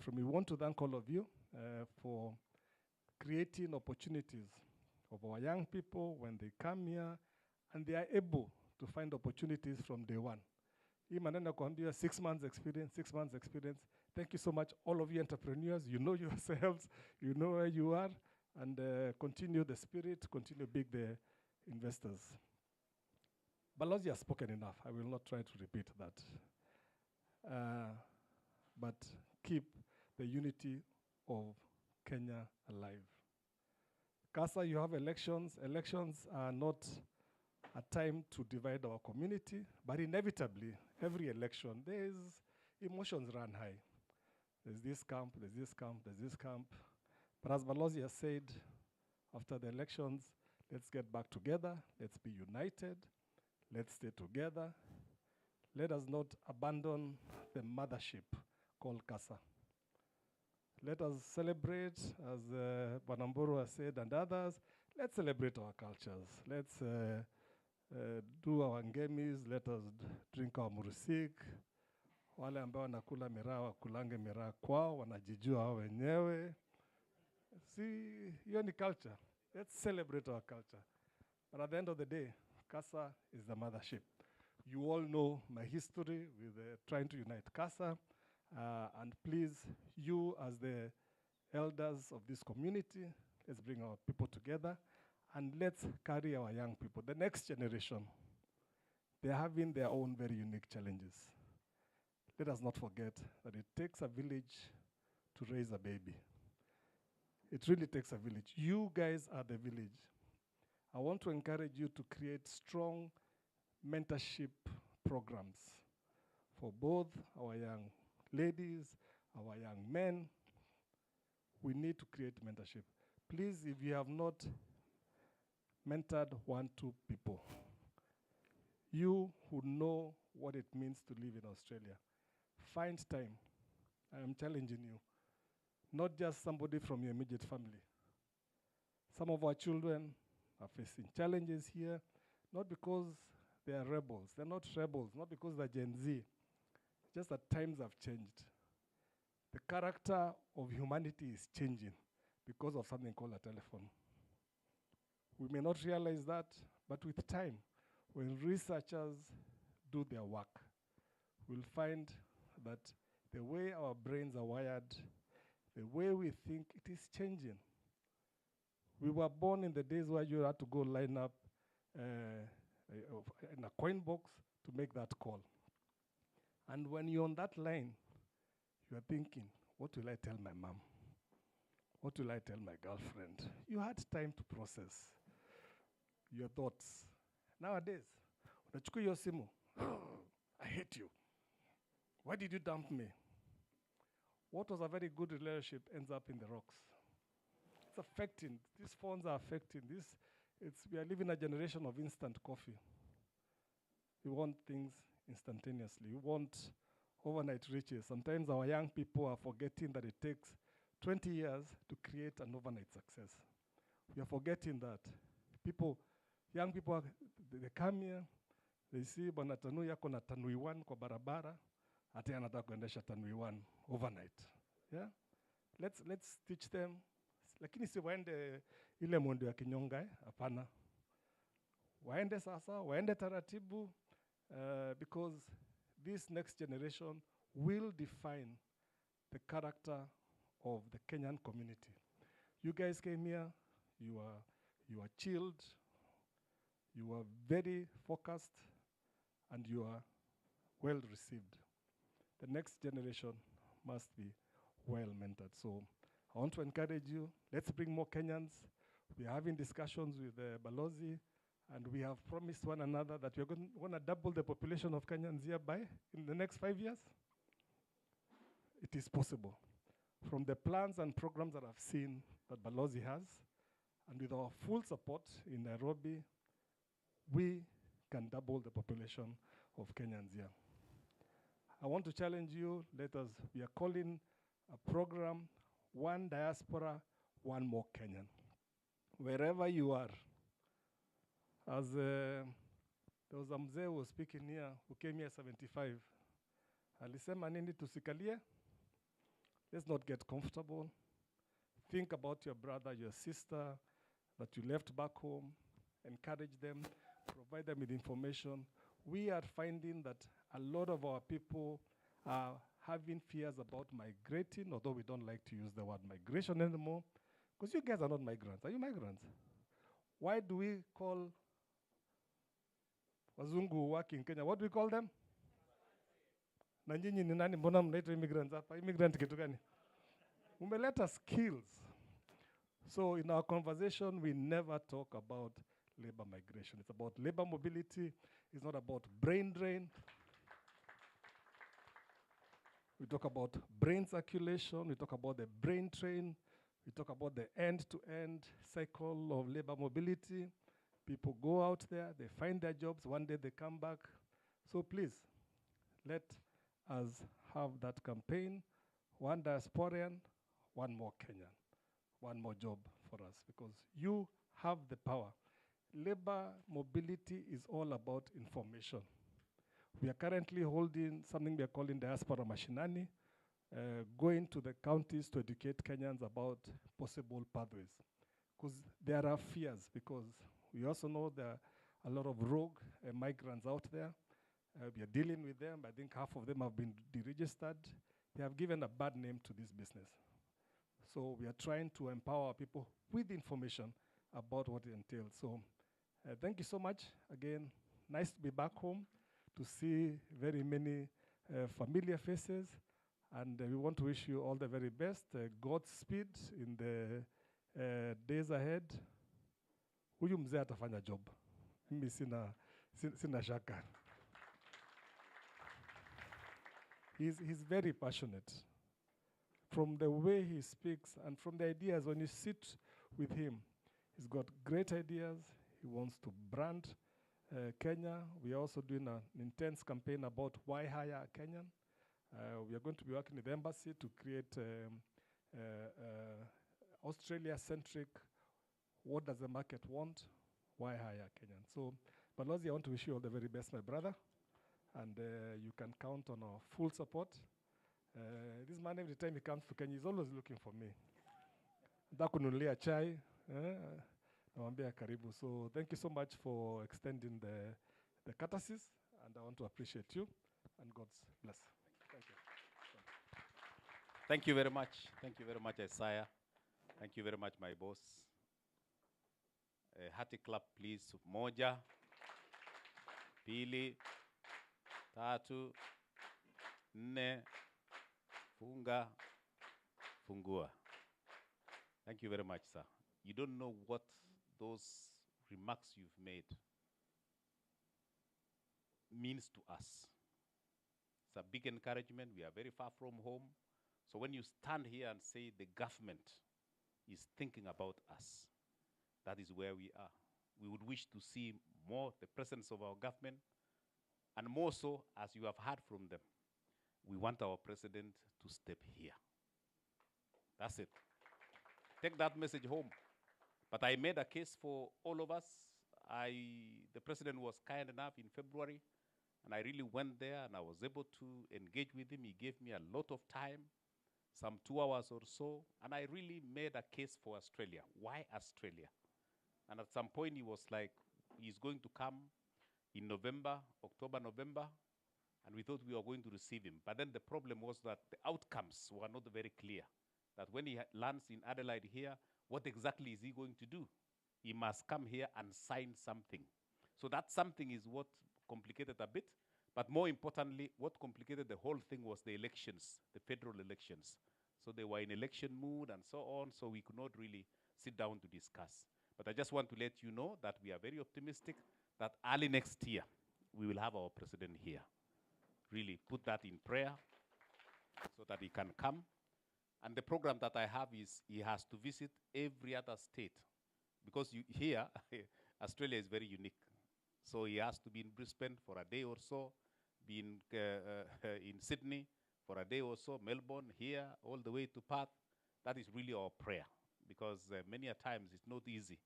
from you. We want to thank all of you for creating opportunities of our young people when they come here, and they are able to find opportunities from day one. Hii maneno kuambia 6 months experience, 6 months experience. Thank you so much, all of you entrepreneurs. You know yourselves, you know where you are, and continue the spirit, continue being the investors. Balozi has spoken enough. I will not try to repeat that. But keep the unity of Kenya alive. KASA, you have elections. Elections are not a time to divide our community, but inevitably, every election, there's emotions run high. There's this camp, there's this camp, there's this camp. But as Balozi has said, after the elections, let's get back together, let's be united, let's stay together. Let us not abandon the mothership called KASA. Let us celebrate, as Banamburu has said, and others. Let's celebrate our cultures. Let's do our ngemis. Let us drink our murusik. Wale ambao wanakula miraa wakulange miraa kwao, wanajijua hao wenyewe. See, hiyo ni culture. Let's celebrate our culture. But at the end of the day, KASA is the mothership. You all know my history with trying to unite KASA. And please, you as the elders of this community, let's bring our people together and let's carry our young people. The next generation, they're having their own very unique challenges. Let us not forget that it takes a village to raise a baby. It really takes a village. You guys are the village. I want to encourage you to create strong mentorship programs for both our young ladies, our young men. We need to create mentorship. Please, if you have not mentored 1-2 people, you who know what it means to live in Australia, find time. I am challenging you. Not just somebody from your immediate family. Some of our children are facing challenges here, not because they are rebels. They're not rebels, not because they're Gen Z. Just that times have changed. The character of humanity is changing because of something called a telephone. We may not realize that, but with time, when researchers do their work, we'll find that the way our brains are wired, the way we think, it is changing. We were born in the days where you had to go line up in a coin box to make that call. And when you're on that line, you are thinking, what will I tell my mom? What will I tell my girlfriend? You had time to process your thoughts. Nowadays, unachukua hiyo simu, I hate you. Why did you dump me? What was a very good relationship ends up in the rocks. It's affecting, these phones are affecting this. We are living a generation of instant coffee. We want things instantaneously. We want overnight riches. Sometimes our young people are forgetting that it takes 20 years to create an overnight success. We are forgetting that. Young people, they come here, they see bwana Tanui yako na Tanui 1 kwa barabara, ati anataka kuendesha Tanui 1 overnight. Yeah? Let's teach them. Lakini si waende ile mwendo ya kinyonga, hapana. Waende sasa, waende taratibu, because this next generation will define the character of the Kenyan community. You guys came here, you are chilled, you are very focused, and you are well received. The next generation must be well mentored. So I want to encourage you, let's bring more Kenyans. We are having discussions with Balozi, and we have promised one another that we're going to double the population of Kenyans hereby in the next 5 years. It is possible. From the plans and programs that I've seen that Balozi has, and with our full support in Nairobi, we can double the population of Kenyans here. I want to challenge you, we are calling a program, One Diaspora, One More Kenyan. Wherever you are, as there was a mzee who was speaking here, who came here 75. Alisema nini tusikalie? Let's not get comfortable. Think about your brother, your sister that you left back home. Encourage them, provide them with information. We are finding that a lot of our people are having fears about migrating, although we don't like to use the word migration anymore, because you guys are not migrants. Are you migrants? Why do we call wazungu who work in Kenya? What do we call them? Na nyinyi ni nani? Mbona mnaitwa immigrants hapa? Immigrant kitu gani? Umeleta skills. So in our conversation, we never talk about labor migration. It's about labor mobility. It's not about brain drain. We talk about brain circulation. We talk about the brain train. We talk about the end-to-end cycle of labor mobility. People go out there, they find their jobs, one day they come back. So please, let us have that campaign. One diasporan, one more Kenyan, one more job for us, because you have the power. Labor mobility is all about information. We are currently holding something we are calling Diaspora Mashinani, going to the counties to educate Kenyans about possible pathways. Because there are fears, because we also know there are a lot of rogue migrants out there. We are dealing with them. I think half of them have been deregistered. They have given a bad name to this business. So we are trying to empower people with information about what it entails. So thank you so much. Again, nice to be back home, to see very many familiar faces. And we want to wish you all the very best. Godspeed in the days ahead. Huyu mzee atafanya job. Mimi sina shaka. He's very passionate. From the way he speaks and from the ideas, when you sit with him, he's got great ideas. He wants to brand Kenya. We are also doing an intense campaign about why hire a Kenyan. We are going to be working with the embassy to create Australia-centric, what does the market want, why hire a Kenyan. So, Balozi, I want to wish you all the very best, my brother. And you can count on our full support. This man, every time he comes to Kenya, he's always looking for me. Ndakununulia chai, nawambia karibu. So thank you so much for extending the courtesies, and I want to appreciate you, and God's bless. Thank you. Thank you very much. Thank you very much, Isaiah. Thank you very much, my boss. hearty clap, please. Moja, pili, tatu, nne, funga, fungua. Thank you very much, sir. You don't know what those remarks you've made means to us. It's a big encouragement. We are very far from home. So when you stand here and say the government is thinking about us, that is where we are. We would wish to see more the presence of our government, and more so, as you have heard from them, we want our president to step here. That's it. Take that message home. But I made a case for all of us. The president was kind enough in February, and I really went there and I was able to engage with him. He gave me a lot of time, some 2 hours or so, and I really made a case for Australia. Why Australia? And at some point he was like, he's going to come in November, October, November, and we thought we were going to receive him. But then the problem was that the outcomes were not very clear. That when he lands in Adelaide here, what exactly is he going to do? He must come here and sign something. So that something is what complicated a bit. But more importantly, what complicated the whole thing was the elections, the federal elections. So they were in election mood and so on, so we could not really sit down to discuss. But I just want to let you know that we are very optimistic that early next year, we will have our president here. Really put that in prayer so that he can come. And the program that I have is he has to visit every other state. Because here, Australia is very unique. So he has to be in Brisbane for a day or so, be in Sydney for a day or so, Melbourne, here, all the way to Perth. That is really our prayer. Because many a times it's not easy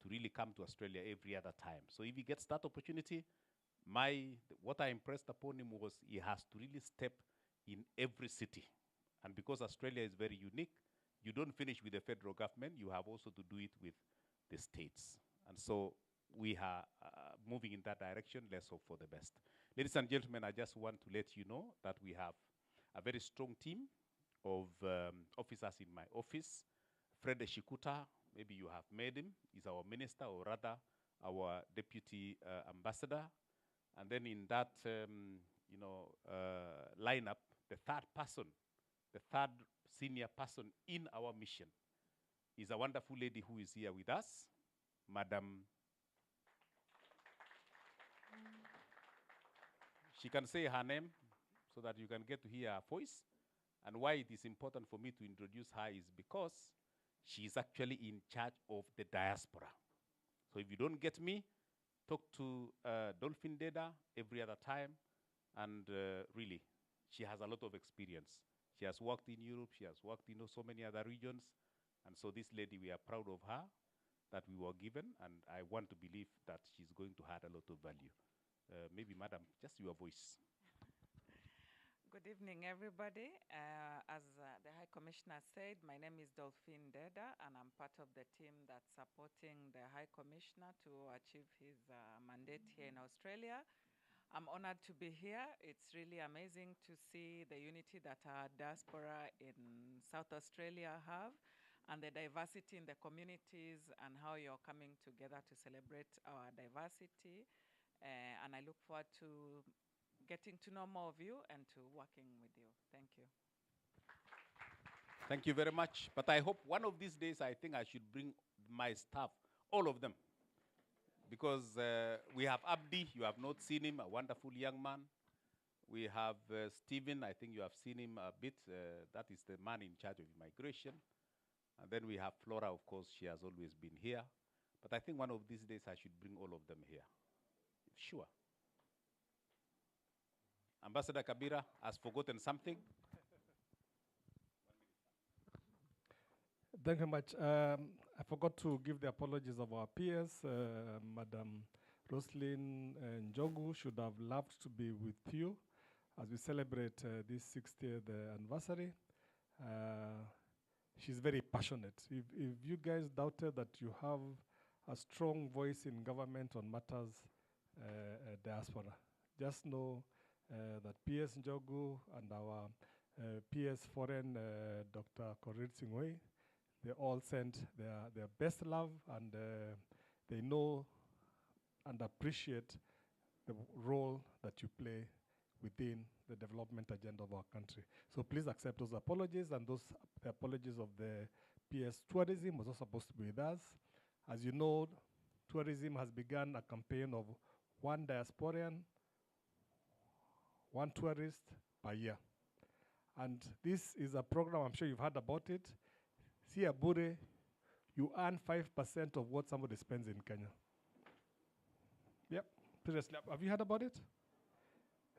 to really come to Australia every other time. So if he gets that opportunity, what I impressed upon him was he has to really step in every city. And because Australia is very unique, you don't finish with the federal government, you have also to do it with the states. And so we are moving in that direction. Let's hope for the best. Ladies and gentlemen, I just want to let you know that we have a very strong team of officers in my office. Fred Shikuta, maybe you have met him, is our minister, or rather our deputy ambassador. And then in that lineup, the third person, the third senior person in our mission is a wonderful lady who is here with us, Madam. She can say her name so that you can get to hear her voice. And why it is important for me to introduce her is because she is actually in charge of the diaspora. So if you don't get me, talk to Dolphin Deda every other time. And really, she has a lot of experience. She has worked in Europe. She has worked in so many other regions. And so this lady, we are proud of her that we were given. And I want to believe that she's going to add a lot of value. Maybe, madam, just your voice. Good evening, everybody. As the High Commissioner said, my name is Dolphin Deda, and I'm part of the team that's supporting the High Commissioner to achieve his mandate here in Australia. I'm honored to be here. It's really amazing to see the unity that our diaspora in South Australia have, and the diversity in the communities, and how you're coming together to celebrate our diversity. And I look forward to getting to know more of you and to working with you. Thank you. Thank you very much. But I hope one of these days, I think I should bring my staff, all of them. Because we have Abdi, you have not seen him, a wonderful young man. We have Stephen, I think you have seen him a bit. That is the man in charge of immigration. And then we have Flora, of course, she has always been here. But I think one of these days I should bring all of them here. Sure. Ambassador Kabira has forgotten something. Thank you very much. I forgot to give the apologies of our peers. Madam Roslyn Njogu should have loved to be with you as we celebrate this 60th anniversary. She's very passionate. If you guys doubted that you have a strong voice in government on matters diaspora, just know that PS Njogu and our PS Foreign, Dr. Korir Singoi, they all sent their best love, and they know and appreciate the role that you play within the development agenda of our country. So please accept those apologies, and those the apologies of the PS Tourism was also supposed to be with us. As you know, tourism has begun a campaign of one diasporan, one tourist per year. And this is a program, I'm sure you've heard about it. See Abure, you earn 5% of what somebody spends in Kenya. Yep, seriously, have you heard about it?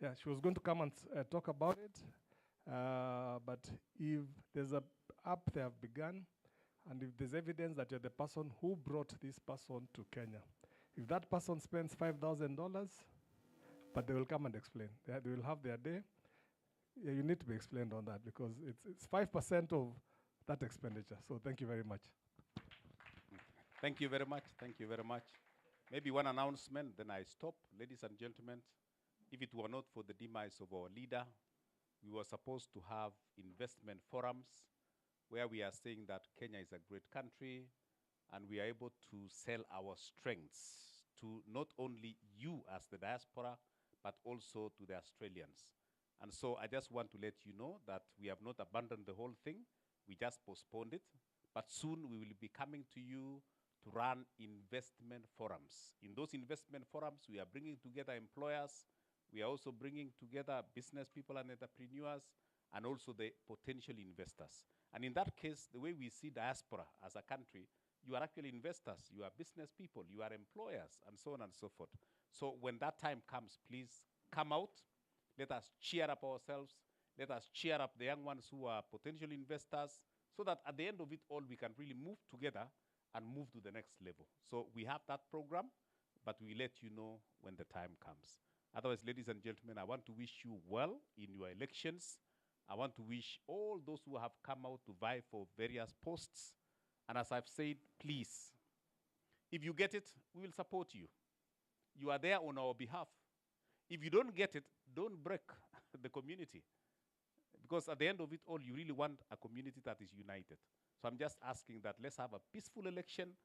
Yeah, she was going to come and talk about it. But if there's a app they have begun, and if there's evidence that you're the person who brought this person to Kenya, if that person spends $5,000, but they will come and explain. They will have their day. Yeah, you need to be explained on that because it's 5% of that expenditure. So thank you very much. Thank you very much. Thank you very much. Maybe one announcement, then I stop. Ladies and gentlemen, if it were not for the demise of our leader, we were supposed to have investment forums where we are saying that Kenya is a great country and we are able to sell our strengths to not only you as the diaspora, but also to the Australians. And so I just want to let you know that we have not abandoned the whole thing. We just postponed it. But soon we will be coming to you to run investment forums. In those investment forums, we are bringing together employers. We are also bringing together business people and entrepreneurs, and also the potential investors. And in that case, the way we see diaspora as a country, you are actually investors, you are business people, you are employers, and so on and so forth. So when that time comes, please come out. Let us cheer up ourselves. Let us cheer up the young ones who are potential investors, so that at the end of it all, we can really move together and move to the next level. So we have that program, but we let you know when the time comes. Otherwise, ladies and gentlemen, I want to wish you well in your elections. I want to wish all those who have come out to vie for various posts. And as I've said, please, if you get it, we will support you. You are there on our behalf. If you don't get it, don't break the community. Because at the end of it all, you really want a community that is united. So I'm just asking that let's have a peaceful election.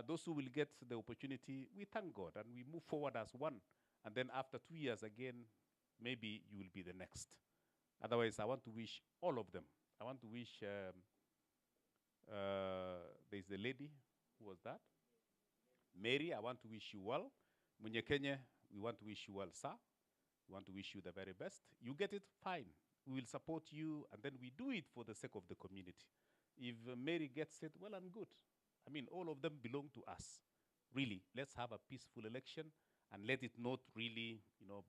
Those who will get the opportunity, we thank God and we move forward as one. And then after 2 years again, maybe you will be the next. Otherwise, I want to wish all of them. I want to wish, there's the lady, who was that? Mary, I want to wish you well. Munyekenye, we want to wish you well, sir. We want to wish you the very best. You get it, fine. We will support you, and then we do it for the sake of the community. If Mary gets it, well and good. I mean, all of them belong to us. Really, let's have a peaceful election and let it not really,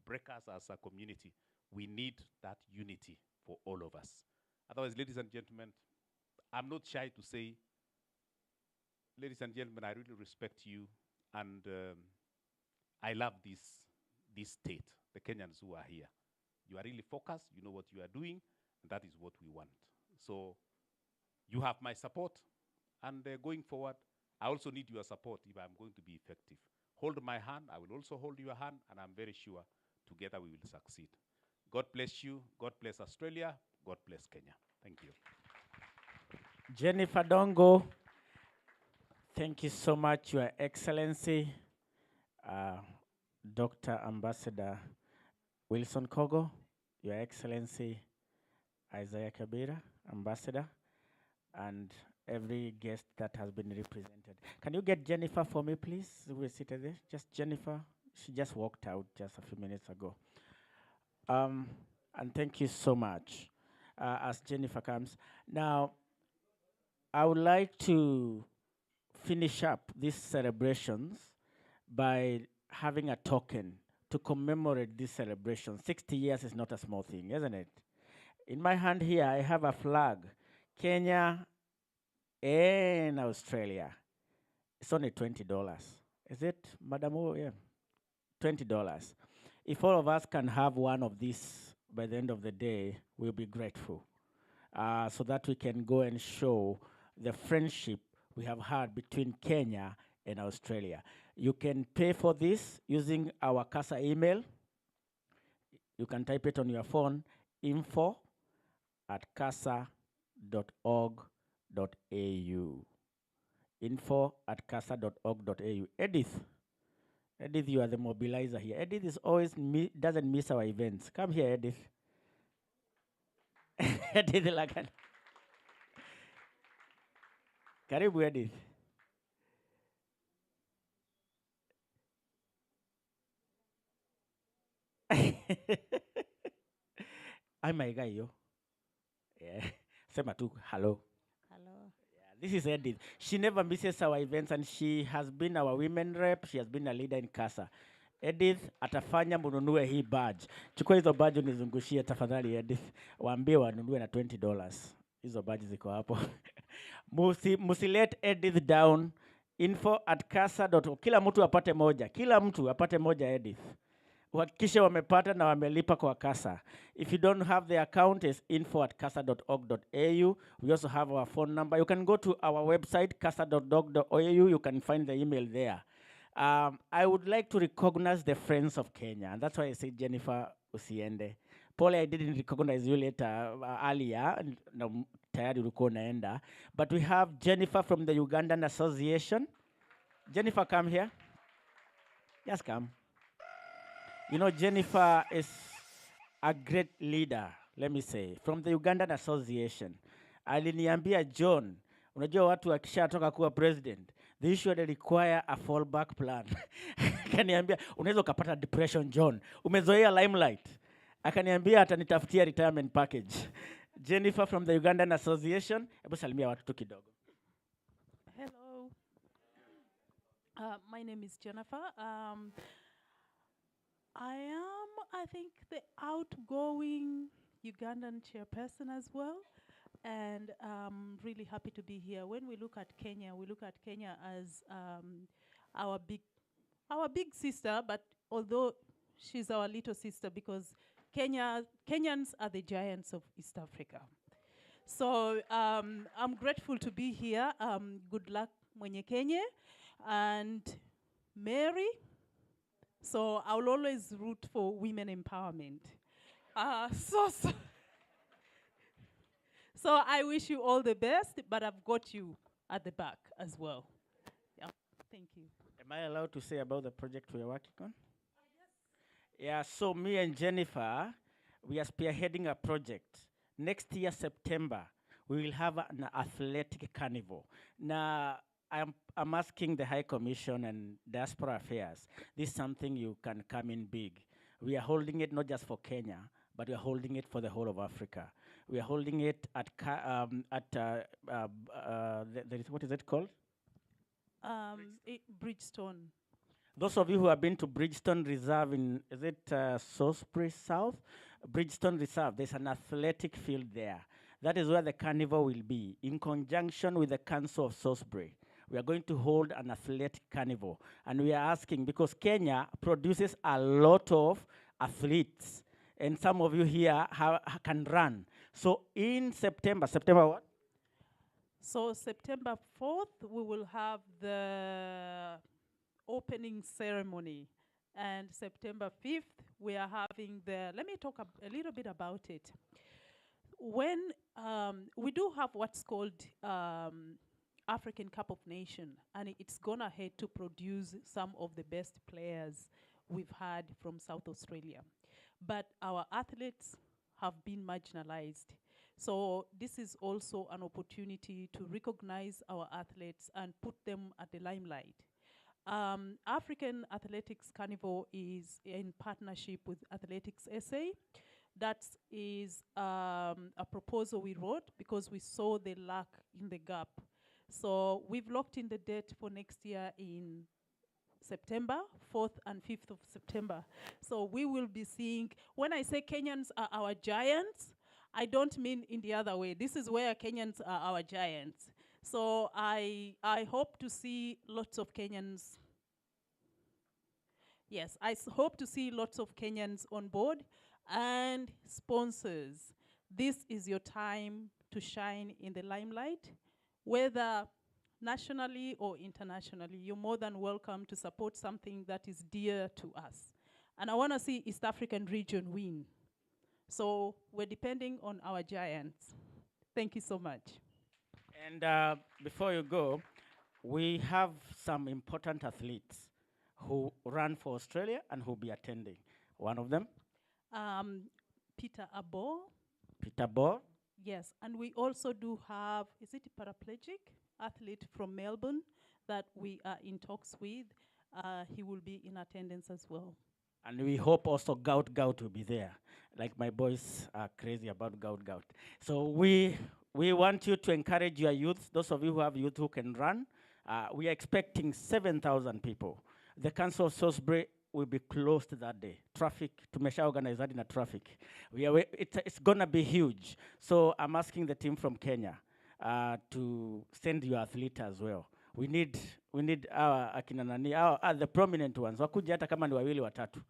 break us as a community. We need that unity for all of us. Otherwise, ladies and gentlemen, I'm not shy to say, ladies and gentlemen, I really respect you, and I love this state, the Kenyans who are here. You are really focused, you know what you are doing, and that is what we want. So you have my support, and going forward, I also need your support if I'm going to be effective. Hold my hand, I will also hold your hand, and I'm very sure together we will succeed. God bless you, God bless Australia, God bless Kenya. Thank you. Jennifer Dongo, thank you so much, Your Excellency, Dr. Ambassador Wilson Kogo, Your Excellency Isaiah Kabira, Ambassador, and every guest that has been represented. Can you get Jennifer for me, please? We're seated there. Just Jennifer. She just walked out just a few minutes ago. And thank you so much as Jennifer comes. Now, I would like to finish up these celebrations by having a token to commemorate this celebration. 60 years is not a small thing, isn't it? In my hand here, I have a flag, Kenya and Australia. It's only $20. Is it, Madam? Oh, yeah, $20. If all of us can have one of these by the end of the day, we'll be grateful. So that we can go and show the friendship we have had between Kenya and Australia. You can pay for this using our KASA email. You can type it on your phone, info@kasa.org.au. info@kasa.org.au. Edith, you are the mobilizer here. Edith is always doesn't miss our events. Come here, Edith. Edith Lagan. Karibu, Edith. I'm my guy, yo. Yeah. Sema tu, hello. Hello. This is Edith. She never misses our events and she has been our women rep. She has been a leader in KASA. Edith atafanya mununue hii badge. Chukua hizo badge unizungushie tafadhali Edith. Waambie wanunue na $20. Hizo badge ziko hapo. Musilet Edith down. info@kasa.org. Kila mtu apate moja. Kila mtu apate moja Edith. Uhakikishe wamepata na wamelipa kwa KASA. If you don't have the account, it's info@kasa.org.au. We also have our phone number. You can go to our website, kasa.org.au. You can find the email there. I would like to recognize the Friends of Kenya. And that's why I said Jennifer usiende. Paul, I didn't recognize you later earlier. Na tayari ulikuwa unaenda. But we have Jennifer from the Ugandan Association. Jennifer, come here. Just come. You know, Jennifer is a great leader, let me say, from the Ugandan Association. Aliniambia John, unajua watu wakishatoka kuwa president, they usually require a fallback plan. Akaniambia, unaweza ukapata depression John, umezoea limelight. Akaniambia atanitafutia retirement package. Jennifer from the Ugandan Association, hebu salimia watu tu kidogo. Hello. My name is Jennifer. I am, I think, the outgoing Ugandan chairperson as well. And I'm really happy to be here. When we look at Kenya as our big sister, but although she's our little sister because Kenyans are the giants of East Africa. So I'm grateful to be here. Good luck, Mwenye Kenya. And Mary. So I will always root for women empowerment. So I wish you all the best, but I've got you at the back as well. Yeah, thank you. Am I allowed to say about the project we are working on? Yeah, so me and Jennifer, we are spearheading a project. Next year, September, we will have an athletic carnival. Now, I'm asking the High Commission and Diaspora Affairs, this is something you can come in big. We are holding it not just for Kenya, but we are holding it for the whole of Africa. We are holding it at what is it called? Bridgestone. Those of you who have been to Bridgestone Reserve in, is it Salisbury South? Bridgestone Reserve, there's an athletic field there. That is where the carnival will be, in conjunction with the Council of Salisbury. We are going to hold an athletic carnival. And we are asking, because Kenya produces a lot of athletes, and some of you here can run. So in September what? So September 4th, we will have the opening ceremony. And September 5th, we are having let me talk a little bit about it. When we do have what's called African Cup of Nations, and it's gone ahead to produce some of the best players we've had from South Australia. But our athletes have been marginalized. So this is also an opportunity to recognize our athletes and put them at the limelight. African Athletics Carnival is in partnership with Athletics SA. That is a proposal we wrote because we saw the lack in the gap. So we've locked in the date for next year in September, 4th and 5th of September. So we will be seeing, when I say Kenyans are our giants, I don't mean in the other way. This is where Kenyans are our giants. So I hope to see lots of Kenyans. Yes, I hope to see lots of Kenyans on board and sponsors. This is your time to shine in the limelight, whether nationally or internationally. You're more than welcome to support something that is dear to us. And I want to see East African region win. So we're depending on our giants. Thank you so much. And before you go, we have some important athletes who run for Australia and who will be attending. One of them, Peter Abo. Peter Bor. Yes, and we also do have, is it a paraplegic athlete from Melbourne that we are in talks with? He will be in attendance as well. And we hope also Gout will be there. Like my boys are crazy about Gout. So we want you to encourage your youth, those of you who have youth who can run. We are expecting 7,000 people. The Council of Salisbury will be closed that day. Traffic, tumesha organize that in a traffic. It's gonna be huge. So I'm asking the team from Kenya to send your athlete as well. We need our akina nani, the prominent ones. Wakuja hata kama ni wawili watatu.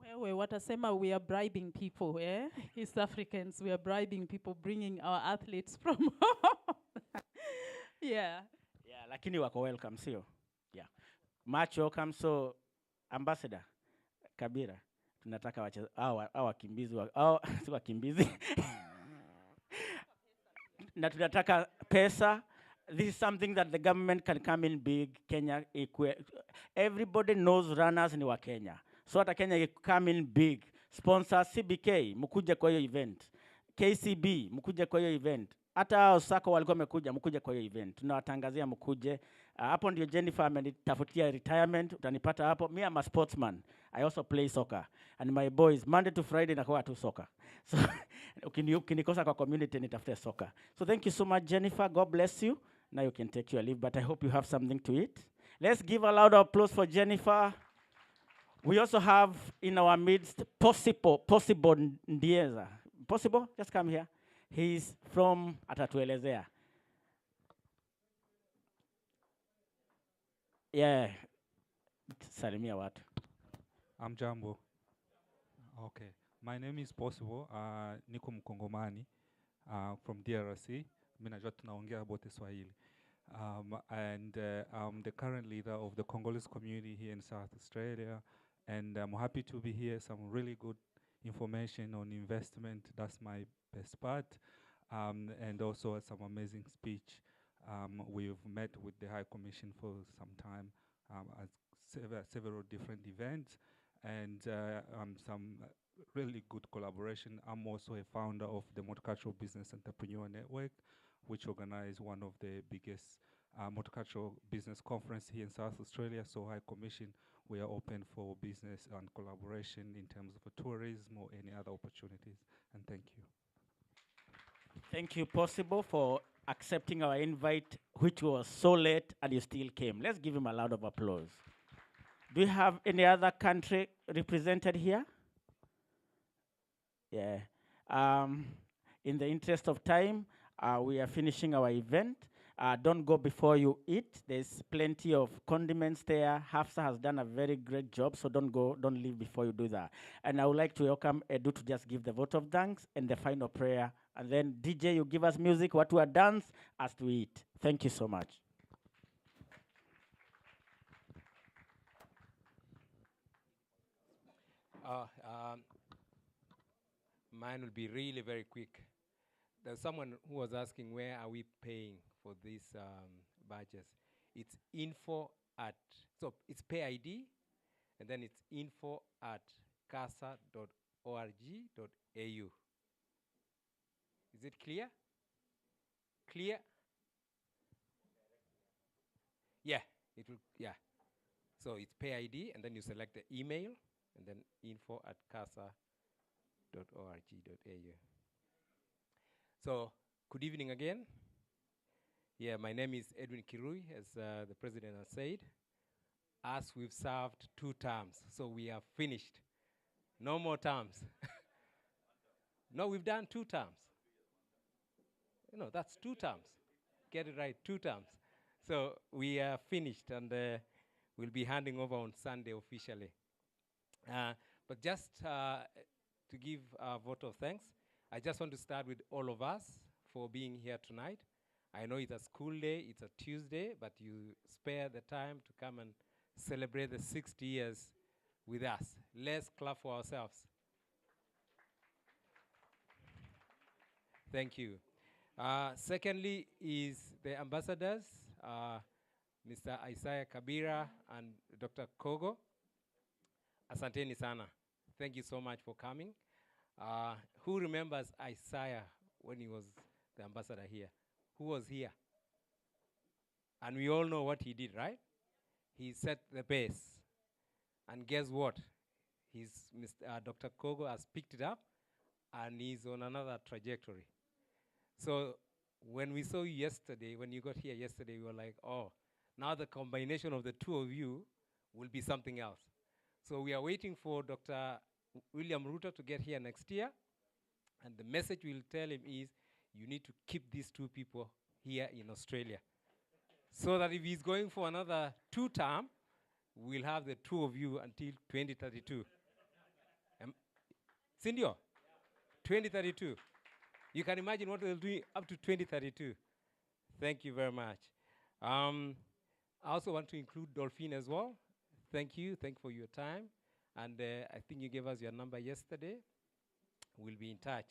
Wewe watasema we are bribing people, eh? East Africans, we are bribing people, bringing our athletes from yeah. Yeah, lakini wako welcome, sio? Yeah. Much welcome. So, Ambassador Kabira, tunataka wacheza wakimbizi si wakimbizi. Na tunataka pesa. This is something that the government can come in big. Kenya, everybody knows runners ni wa Kenya. So hata Kenya come in big. Sponsor CBK, mkuje kwa hiyo event. KCB, mkuje kwa hiyo event. Hata Osaka walikuwa wamekuja, mkuje kwa hiyo event. Tunawatangazia mkuje. Hapo ndio Jennifer amenitafutia retirement. Utanipata hapo. Me, I'm a sportsman. I also play soccer. And my boys, Monday to Friday nakuwa tu soccer. So ukinikosa kwa community nitafute soccer. So thank you so much, Jennifer. God bless you. Now you can take your leave, but I hope you have something to eat. Let's give a loud applause for Jennifer. We also have in our midst Possible Ndieza. Possible, just come here. He's from atatuelezea. Yeah, salimia watu. I'm Jambo. Okay, my name is Possible. Niko Mkongomani from DRC. Mimi najua tunaongea bote Swahili. And I'm the current leader of the Congolese community here in South Australia. And I'm happy to be here. Some really good information on investment. That's my best part. And also some amazing speech. We've met with the High Commission for some time at several different events. And some really good collaboration. I'm also a founder of the Multicultural Business Entrepreneur Network, which organizes one of the biggest multicultural business conference here in South Australia. So High Commission, we are open for business and collaboration in terms of tourism or any other opportunities. And thank you. Thank you, Possible, for accepting our invite, which was so late and you still came. Let's give him a loud of applause. Do we have any other country represented here? Yeah. In the interest of time, we are finishing our event. Don't go before you eat. There's plenty of condiments there. Hafsa has done a very great job, so don't leave before you do that. And I would like to welcome Edu to just give the vote of thanks and the final prayer. And then DJ, you give us music, what we dance as to eat. Thank you so much. Mine will be really very quick. There's someone who was asking where are we paying for these badges. It's it's pay ID, and then it's info@kasa.org.au. Is it clear? Clear? Yeah, it will, yeah. So it's pay ID, and then you select the email, and then info@kasa.org.au. So, good evening again. Yeah, my name is Edwin Kirui, as the president has said. Us, we've served 2 terms, so we are finished. No more terms. No, we've done 2 terms. You know, that's 2 terms. Get it right, 2 terms. So we are finished, and we'll be handing over on Sunday officially. But just to give a vote of thanks, I just want to start with all of us for being here tonight. I know it's a school day, it's a Tuesday, but you spare the time to come and celebrate the 60 years with us. Let's clap for ourselves. Thank you. Secondly is the ambassadors. Mr. Isaiah Kabira and Dr. Kogo. Asanteni sana. Thank you so much for coming. Who remembers Isaiah when he was the ambassador here? Who was here? And we all know what he did, right? He set the pace. And guess what? Dr. Kogo has picked it up and he's on another trajectory. So when we saw you yesterday, when you got here yesterday, we were like, oh, now the combination of the two of you will be something else. So we are waiting for Dr. William Ruto to get here next year. And the message we'll tell him is, you need to keep these two people here in Australia. So that if he's going for another 2 term, we'll have the two of you until 2032. Sindio? 2032. You can imagine what they'll do up to 2032. Thank you very much. I also want to include Dolphine as well. Thank you for your time. And I think you gave us your number yesterday. We'll be in touch.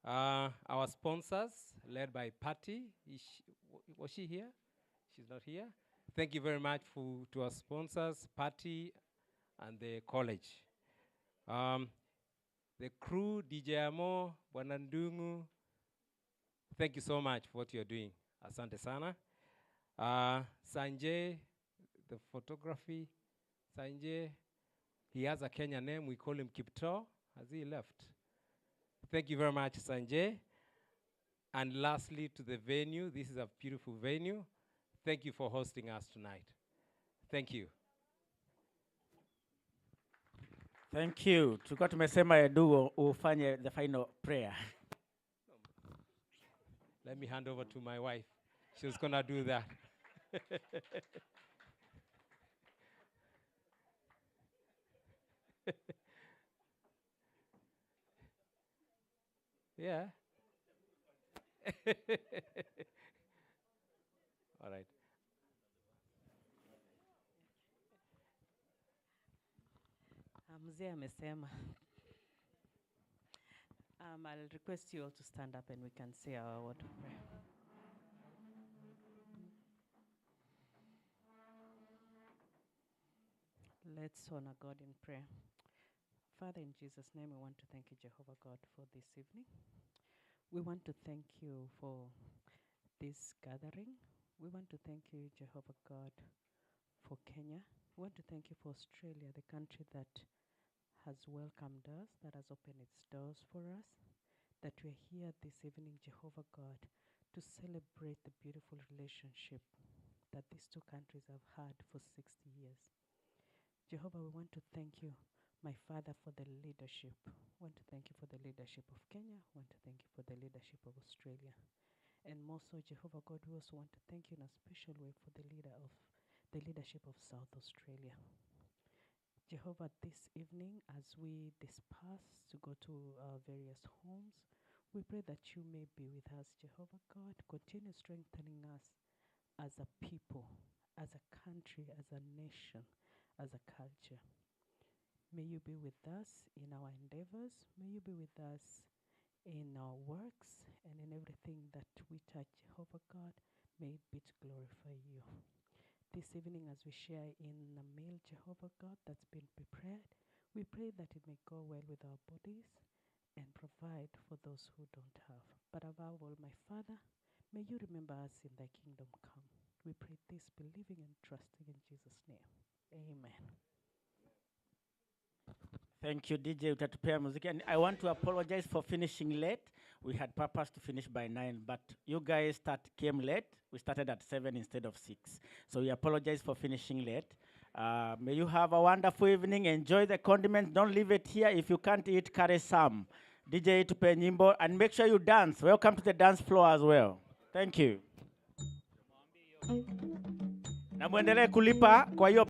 Our sponsors, led by Patty. Was she here? She's not here. Thank you very much to our sponsors, Patty and the college. The crew, DJ Amo, Wanandungu, thank you so much for what you're doing. Asante sana. Sanjay, the photography. Sanjay, he has a Kenyan name. We call him Kipto. Has he left? Thank you very much, Sanjay. And lastly, to the venue. This is a beautiful venue. Thank you for hosting us tonight. Thank you. Thank you. Tulikuwa tumesema Edu ufanye the final prayer. Let me hand over to my wife. She's going to do that. Yeah. All right. Mzee amesema. I'll request you all to stand up and we can say our word of prayer. Let's honor God in prayer. Father, in Jesus' name, we want to thank you, Jehovah God, for this evening. We want to thank you for this gathering. We want to thank you, Jehovah God, for Kenya. We want to thank you for Australia, the country that has welcomed us, that has opened its doors for us, that we're here this evening, Jehovah God, to celebrate the beautiful relationship that these two countries have had for 60 years. Jehovah, we want to thank you, my Father, for the leadership. We want to thank you for the leadership of Kenya. We want to thank you for the leadership of Australia. And more so, Jehovah God, we also want to thank you in a special way for the leadership of South Australia. Jehovah, this evening, as we disperse to go to our various homes, we pray that you may be with us, Jehovah God. Continue strengthening us as a people, as a country, as a nation, as a culture. May you be with us in our endeavors. May you be with us in our works and in everything that we touch, Jehovah God. May it be to glorify you. This evening, as we share in a meal, Jehovah God, that's been prepared, we pray that it may go well with our bodies and provide for those who don't have. But above all, my Father, may you remember us in thy kingdom come. We pray this, believing and trusting in Jesus' name. Amen. Thank you, DJ. Utatupea muziki. And I want to apologize for finishing late. We had purpose to finish by 9, but you guys came late. We started at 7 instead of 6. So we apologize for finishing late. May you have a wonderful evening. Enjoy the condiments. Don't leave it here. If you can't eat, carry some. DJ tupe nyimbo. And make sure you dance. Welcome to the dance floor as well. Thank you. Na muendelee kulipa kwa hiyo